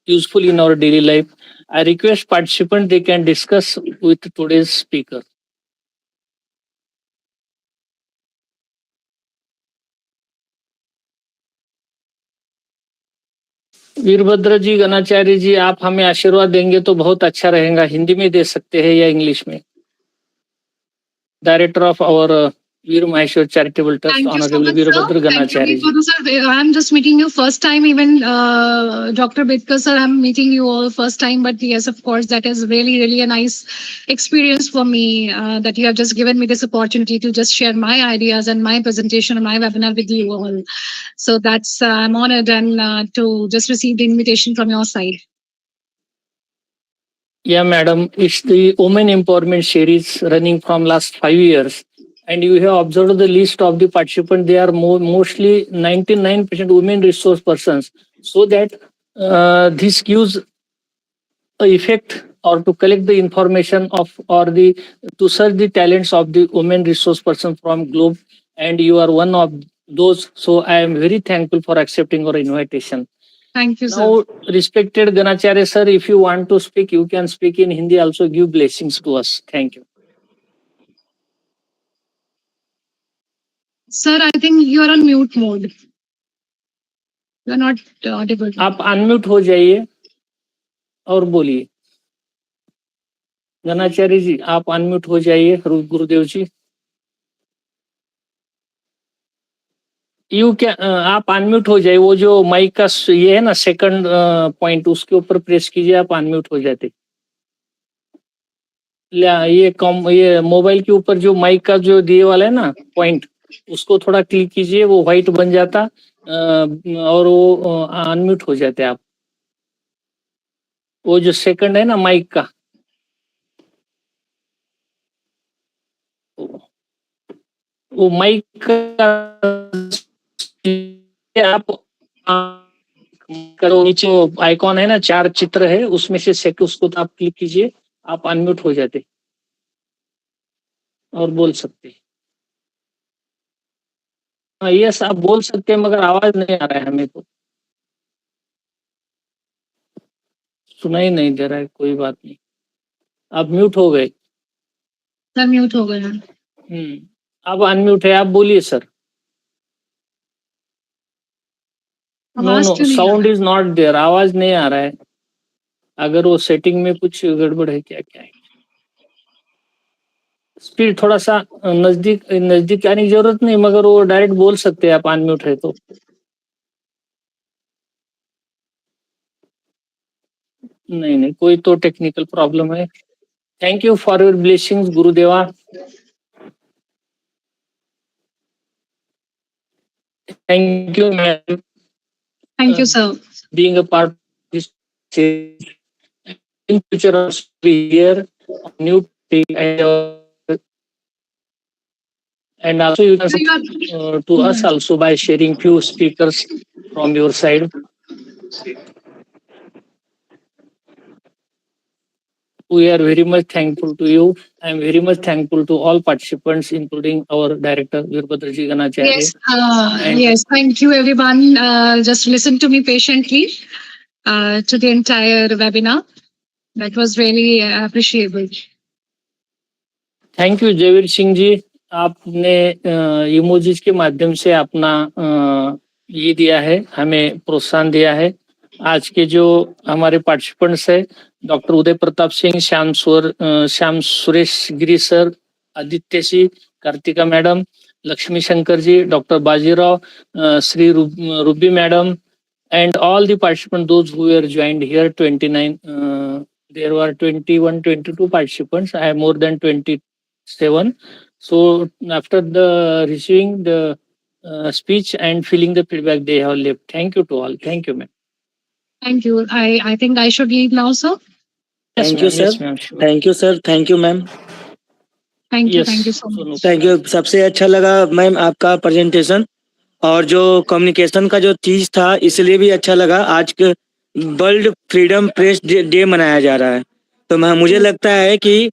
useful in our daily life. I request participants they can discuss with today's speaker. Virbhadra जी, गणाचार्य जी, आप हमें आशीर्वाद देंगे तो बहुत अच्छा रहेगा. हिंदी में दे सकते हैं या इंग्लिश में. Director of our Veer Maheshwar Charitable Trust, Thank you so Honorable much, sir. Veerabhadra Thank you, Ganacharya ji. Veerabhadra sir. I'm just meeting you first time. Even Dr. Betkar sir, I'm meeting you all first time. But yes, of course, that is really, really a nice experience for me that you have just given me this opportunity to just share my ideas and my presentation and my webinar with you all. So that's I'm honored and to just receive the invitation from your side. Yeah, madam, it's the Women Empowerment Series running from last 5 years. And you have observed the list of the participants, they are mostly 99% women resource persons. So that this gives a effect or to collect the information of or the to search the talents of the women resource person from globe, and you are one of those. So I am very thankful for accepting our invitation. Thank you, sir. Now, respected Ganacharya sir, if you want to speak, you can speak in Hindi. Also, give blessings to us. Thank you. Sir, I think you are on mute mode. You are not audible. आप unmute हो जाइए और बोलिए. गणाचार्य जी, आप unmute हो जाइए. गुरुदेव जी, you क्या आप अनम्यूट हो जाइए. वो जो माइक का ये है ना सेकंड पॉइंट, उसके ऊपर प्रेस कीजिए, आप अनम्यूट हो जाते. ये मोबाइल के ऊपर जो माइक का जो दिए वाला है ना पॉइंट, उसको थोड़ा क्लिक कीजिए, वो व्हाइट बन जाता और वो अनम्यूट हो जाते आप. वो जो सेकंड है ना माइक का, वो माइक का आप करो, नीचे आइकॉन है ना, 4 चित्र है, उसमें से सेकंड उसको तो आप क्लिक कीजिए, आप अनम्यूट हो जाते और बोल सकते. हाँ, यस, आप बोल सकते हैं, मगर आवाज नहीं आ रहा है हमें तो. सुनाई नहीं दे रहा है. कोई बात नहीं, आप म्यूट हो गए. सर म्यूट हो गया. अब अनम्यूट है, आप बोलिए sir. No, sound is not there. आवाज नहीं आ रहा है. अगर वो सेटिंग में कुछ गड़बड़ है क्या है. स्पीड थोड़ा सा नजदीक आने की जरूरत नहीं, मगर वो डायरेक्ट बोल सकते हैं आप अनम्यूट है तो. नहीं, कोई तो टेक्निकल प्रॉब्लम है. Thank you for your blessings, Gurudeva. Thank you, ma'am, Thank you, sir. being a part of this series. In future, also be here on new topic, and also you can support to us also by sharing few speakers from your side. We are very much thankful to you. I am very much thankful to all participants, including our director Veerbhadraji Ganacharya. Yes, And yes. Thank you, everyone. Just listen to me patiently to the entire webinar. That was really appreciable. Thank you Jaiveer Singh ji, आपने emojis के माध्यम से अपना ये दिया है, हमें प्रोत्साहन दिया है। आज के जो हमारे पार्टिसिपेंट्स है, doctor Uday Pratap Singh, Shyam Suresh Giri sir, Aditya Singh, Kartika madam, Lakshmi Shankar ji, doctor Bajirao, Shri Ruby madam, and all the participants, those who were joined here, 29, there were 21, 22 participants. I have more than 27. So after the receiving the speech and feeling the feedback, they have left. Thank you to all. Thank you, ma'am. Thank you. I think I should leave now, sir. Yes, Thank you, ma'am. Yes, sir. ma'am. Sure. Thank you sir, thank you ma'am, Thank you. Yes. Thank you so So, much. no thank you. सबसे अच्छा लगा ma'am आपका presentation, और जो communication का जो चीज था इसलिए भी अच्छा लगा। आज के वर्ल्ड फ्रीडम प्रेस डे मनाया जा रहा है, तो मुझे लगता है कि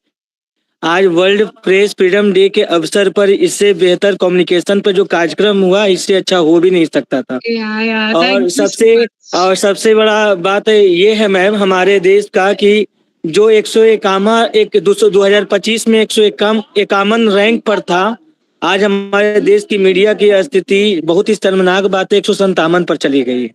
आज वर्ल्ड प्रेस फ्रीडम डे के अवसर पर इससे बेहतर कम्युनिकेशन पर जो कार्यक्रम हुआ, इससे अच्छा हो भी नहीं सकता था। Yeah. और Thank you so सबसे much. और सबसे बड़ा बात ये है मैम हमारे देश का कि जो 2025 में 151 रैंक पर था, आज हमारे देश की मीडिया की स्थिति बहुत ही शर्मनाक बात है, 157 पर चली गई है।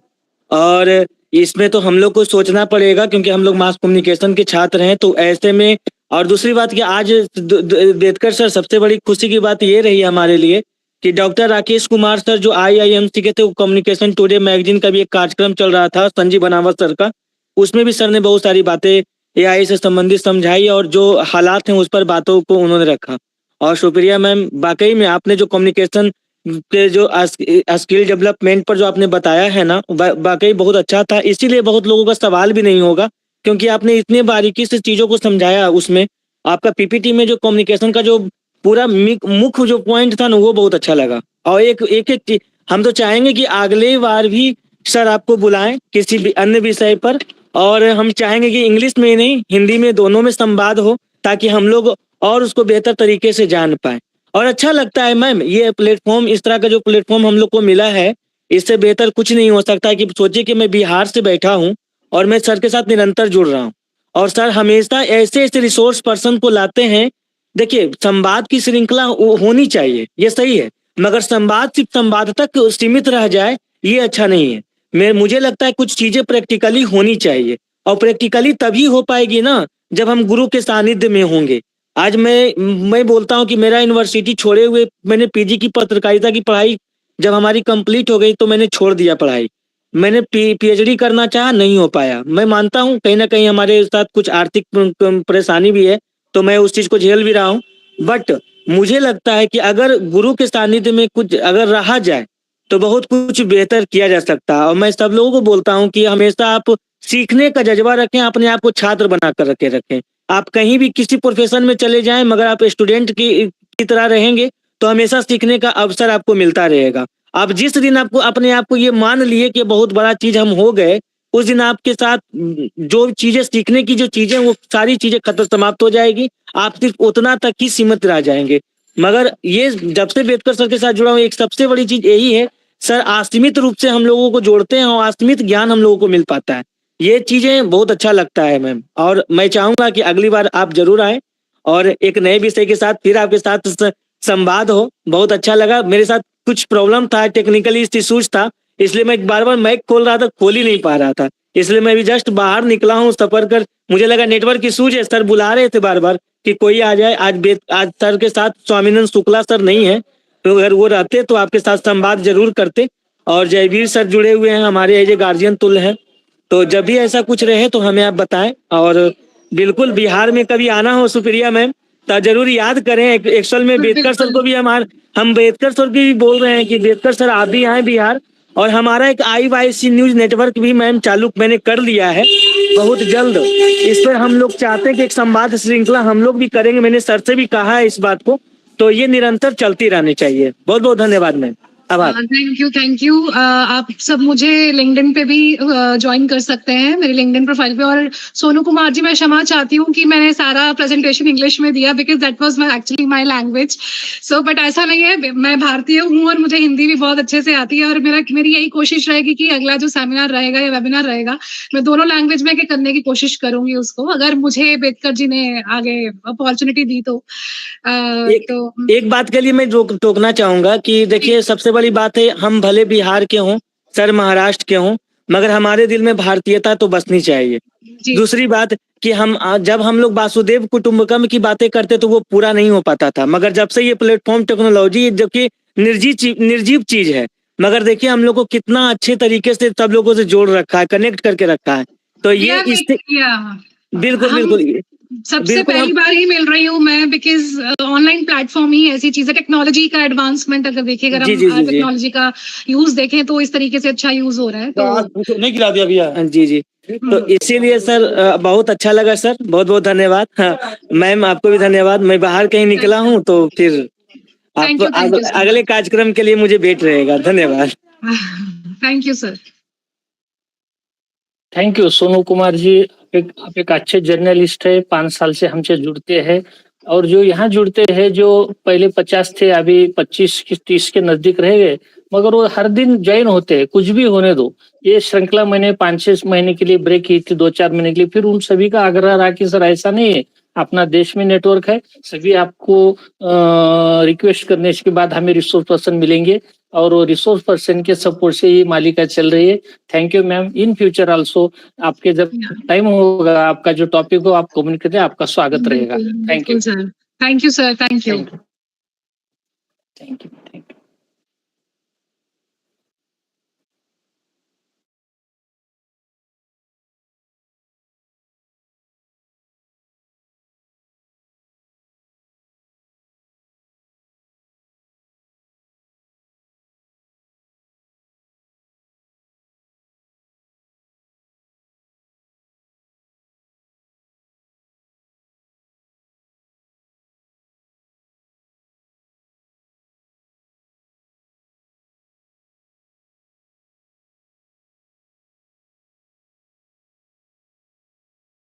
और इसमें तो हम लोग को सोचना पड़ेगा, क्योंकि हम लोग मास कम्युनिकेशन के छात्र हैं। तो ऐसे में, और दूसरी बात कि आज बेतकर सर, सबसे बड़ी खुशी की बात ये रही हमारे लिए कि डॉक्टर राकेश कुमार सर जो IIMC के थे, वो कम्युनिकेशन टुडे मैगजीन का भी एक कार्यक्रम चल रहा था संजीव बनावत सर का, उसमें भी सर ने बहुत सारी बातें AI से संबंधित समझाई, और जो हालात हैं उस पर बातों को उन्होंने रखा। और सुप्रिया मैम, वाकई में आपने जो कम्युनिकेशन के जो स्किल डेवलपमेंट पर जो आपने बताया है ना, वाकई बहुत अच्छा था। इसीलिए बहुत लोगों का सवाल भी नहीं होगा, क्योंकि आपने इतने बारीकी से चीजों को समझाया। उसमें आपका PPT में जो कम्युनिकेशन का जो पूरा मुख्य जो पॉइंट था ना, वो बहुत अच्छा लगा। और एक हम तो चाहेंगे कि अगले बार भी सर आपको बुलाएं किसी भी अन्य विषय पर, और हम चाहेंगे कि इंग्लिश में ही नहीं, हिंदी में, दोनों में संवाद हो, ताकि हम लोग और उसको बेहतर तरीके से जान पाए। और अच्छा लगता है मैम, ये प्लेटफॉर्म, इस तरह का जो प्लेटफॉर्म हम लोग को मिला है, इससे बेहतर कुछ नहीं हो सकता। कि सोचिए कि मैं बिहार से बैठा हूँ और मैं सर के साथ निरंतर जुड़ रहा हूँ, और सर हमेशा ऐसे ऐसे रिसोर्स पर्सन को लाते हैं। देखिए, संवाद की श्रृंखला होनी चाहिए, ये सही है, मगर संवाद सिर्फ संवाद तक सीमित रह जाए, ये अच्छा नहीं है। मुझे लगता है कुछ चीजें प्रैक्टिकली होनी चाहिए, और प्रैक्टिकली तभी हो पाएगी ना जब हम गुरु के सानिध्य में होंगे। आज मैं बोलता हूँ कि मेरा यूनिवर्सिटी छोड़े हुए, मैंने PG की पत्रकारिता की पढ़ाई जब हमारी कंप्लीट हो गई तो मैंने छोड़ दिया पढ़ाई। मैंने PhD करना चाहा, नहीं हो पाया। मैं मानता हूँ कहीं ना कहीं हमारे साथ कुछ आर्थिक परेशानी भी है, तो मैं उस चीज को झेल भी रहा हूँ। बट मुझे लगता है कि अगर गुरु के सानिध्य में कुछ अगर रहा जाए तो बहुत कुछ बेहतर किया जा सकता है। और मैं सब लोगों को बोलता हूँ कि हमेशा आप सीखने का जज्बा रखें, अपने आप को छात्र बना कर रखें। आप कहीं भी किसी प्रोफेशन में चले जाएं, मगर आप स्टूडेंट की तरह रहेंगे तो हमेशा सीखने का अवसर आपको मिलता रहेगा। आप जिस दिन आपको अपने आप को ये मान लिए कि बहुत बड़ा चीज हम हो गए, उस दिन आपके साथ जो चीजें सीखने की जो चीजें, वो सारी चीजें खत्म समाप्त हो जाएगी। आप सिर्फ उतना तक ही सीमित रह जाएंगे। मगर ये जब से बेतकर सर के साथ जुड़ा हूँ, एक सबसे बड़ी चीज यही है, सर असीमित रूप से हम लोगों को जोड़ते हैं और असीमित ज्ञान हम लोगों को मिल पाता है। ये चीजें बहुत अच्छा लगता है मैम, और मैं चाहूंगा कि अगली बार आप जरूर आए और एक नए विषय के साथ फिर आपके साथ संवाद हो। बहुत अच्छा लगा। मेरे साथ कुछ प्रॉब्लम था, टेक्निकली इश्यूज था, इसलिए मैं बार बार माइक खोल रहा था, खोल ही नहीं पा रहा था। इसलिए मैं भी जस्ट बाहर निकला हूँ सफर कर। मुझे लगा नेटवर्क इश्यूज है, सर बुला रहे थे बार बार कि कोई आ जाए। आज सर के साथ स्वामीनंद शुक्ला सर नहीं है, तो अगर वो रहते तो आपके साथ संवाद जरूर करते। और जयवीर सर जुड़े हुए हैं, हमारे एज ए गार्जियन तुल्य हैं। तो जब भी ऐसा कुछ रहे तो हमें आप बताएं। और बिल्कुल बिहार में कभी आना हो सुप्रिया मैम तो जरूर याद करें। एक्चुअल में बेतकर सर को भी हम बेतकर सर की भी बोल रहे हैं कि बेतकर सर आप भी आए बिहार। और हमारा एक IYC न्यूज नेटवर्क भी मैम चालू मैंने कर लिया है बहुत जल्द। इस पर हम लोग चाहते हैं कि एक संवाद श्रृंखला हम लोग भी करेंगे। मैंने सर से भी कहा है इस बात को, तो ये निरंतर चलती रहनी चाहिए। बहुत बहुत धन्यवाद मैम, आभार। Thank you. आप सब मुझे लिंक्डइन पे भी ज्वाइन कर सकते हैं, मेरे लिंक्डइन प्रोफाइल पे। और सोनू कुमार जी, मैं क्षमा चाहती हूँ कि मैंने सारा प्रेजेंटेशन इंग्लिश में दिया, because that was actually my language. So but ऐसा नहीं है, मैं भारतीय हूँ और मुझे हिंदी भी बहुत अच्छे से आती है। और मेरी यही कोशिश रहेगी कि अगला जो सेमिनार रहेगा या वेबिनार रहेगा, मैं दोनों लैंग्वेज में करने की कोशिश करूंगी उसको, अगर मुझे बेतकर जी ने आगे अपॉर्चुनिटी दी तो। एक बात के लिए मैं टोकना चाहूंगा कि देखिए सबसे बड़ी बात है, हम भले बिहार के हों, सर महाराष्ट्र के हों, मगर हमारे दिल में भारतीयता तो बसनी चाहिए। दूसरी बात कि जब हम लोग वासुदेव कुटुंबकम की बातें करते तो वो पूरा नहीं हो पाता था, मगर जब से ये प्लेटफॉर्म टेक्नोलॉजी जो कि निर्जीव चीज है, मगर देखिए हम लोग को कितना अच्छे तरीके से सब लोगों से जोड़ रखा है, कनेक्ट करके रखा है। तो ये बिल्कुल बिल्कुल सबसे पहली बार ही मिल रही हूँ मैं, बिकॉज ऑनलाइन प्लेटफॉर्म ही ऐसी चीज है। टेक्नोलॉजी का एडवांसमेंट अगर देखें, अगर हम टेक्नोलॉजी का यूज देखें तो इस तरीके से अच्छा यूज हो रहा है। तो नहीं गिरा दिया भैया। जी तो इसीलिए सर बहुत अच्छा लगा सर, बहुत बहुत धन्यवाद। हाँ, मैम आपको भी धन्यवाद। मैं बाहर कहीं निकला हूँ तो फिर आप अगले कार्यक्रम के लिए मुझे वेट रहेगा। धन्यवाद। Thank you sir. Thank you Sonu Kumar ji. आप एक अच्छे जर्नलिस्ट है, 5 साल से हमसे जुड़ते हैं। और जो यहाँ जुड़ते हैं, जो पहले 50 थे, अभी 25-30 के नजदीक रह गए, मगर वो हर दिन ज्वाइन होते हैं। कुछ भी होने दो, ये श्रृंखला मैंने 5-6 महीने के लिए ब्रेक की थी, 2-4 महीने के लिए। फिर उन सभी का आग्रह रहा कि सर ऐसा नहीं है, अपना देश में नेटवर्क है, सभी आपको रिक्वेस्ट करने के बाद हमें रिसोर्स पर्सन मिलेंगे, और वो रिसोर्स पर्सन के सपोर्ट से ये मालिका चल रही है। Thank you ma'am. In future also आपके जब टाइम होगा, आपका जो टॉपिक हो आप कम्युनिकेट करें, आपका स्वागत रहेगा। Thank you sir. Thank you sir. Thank you. Thank you.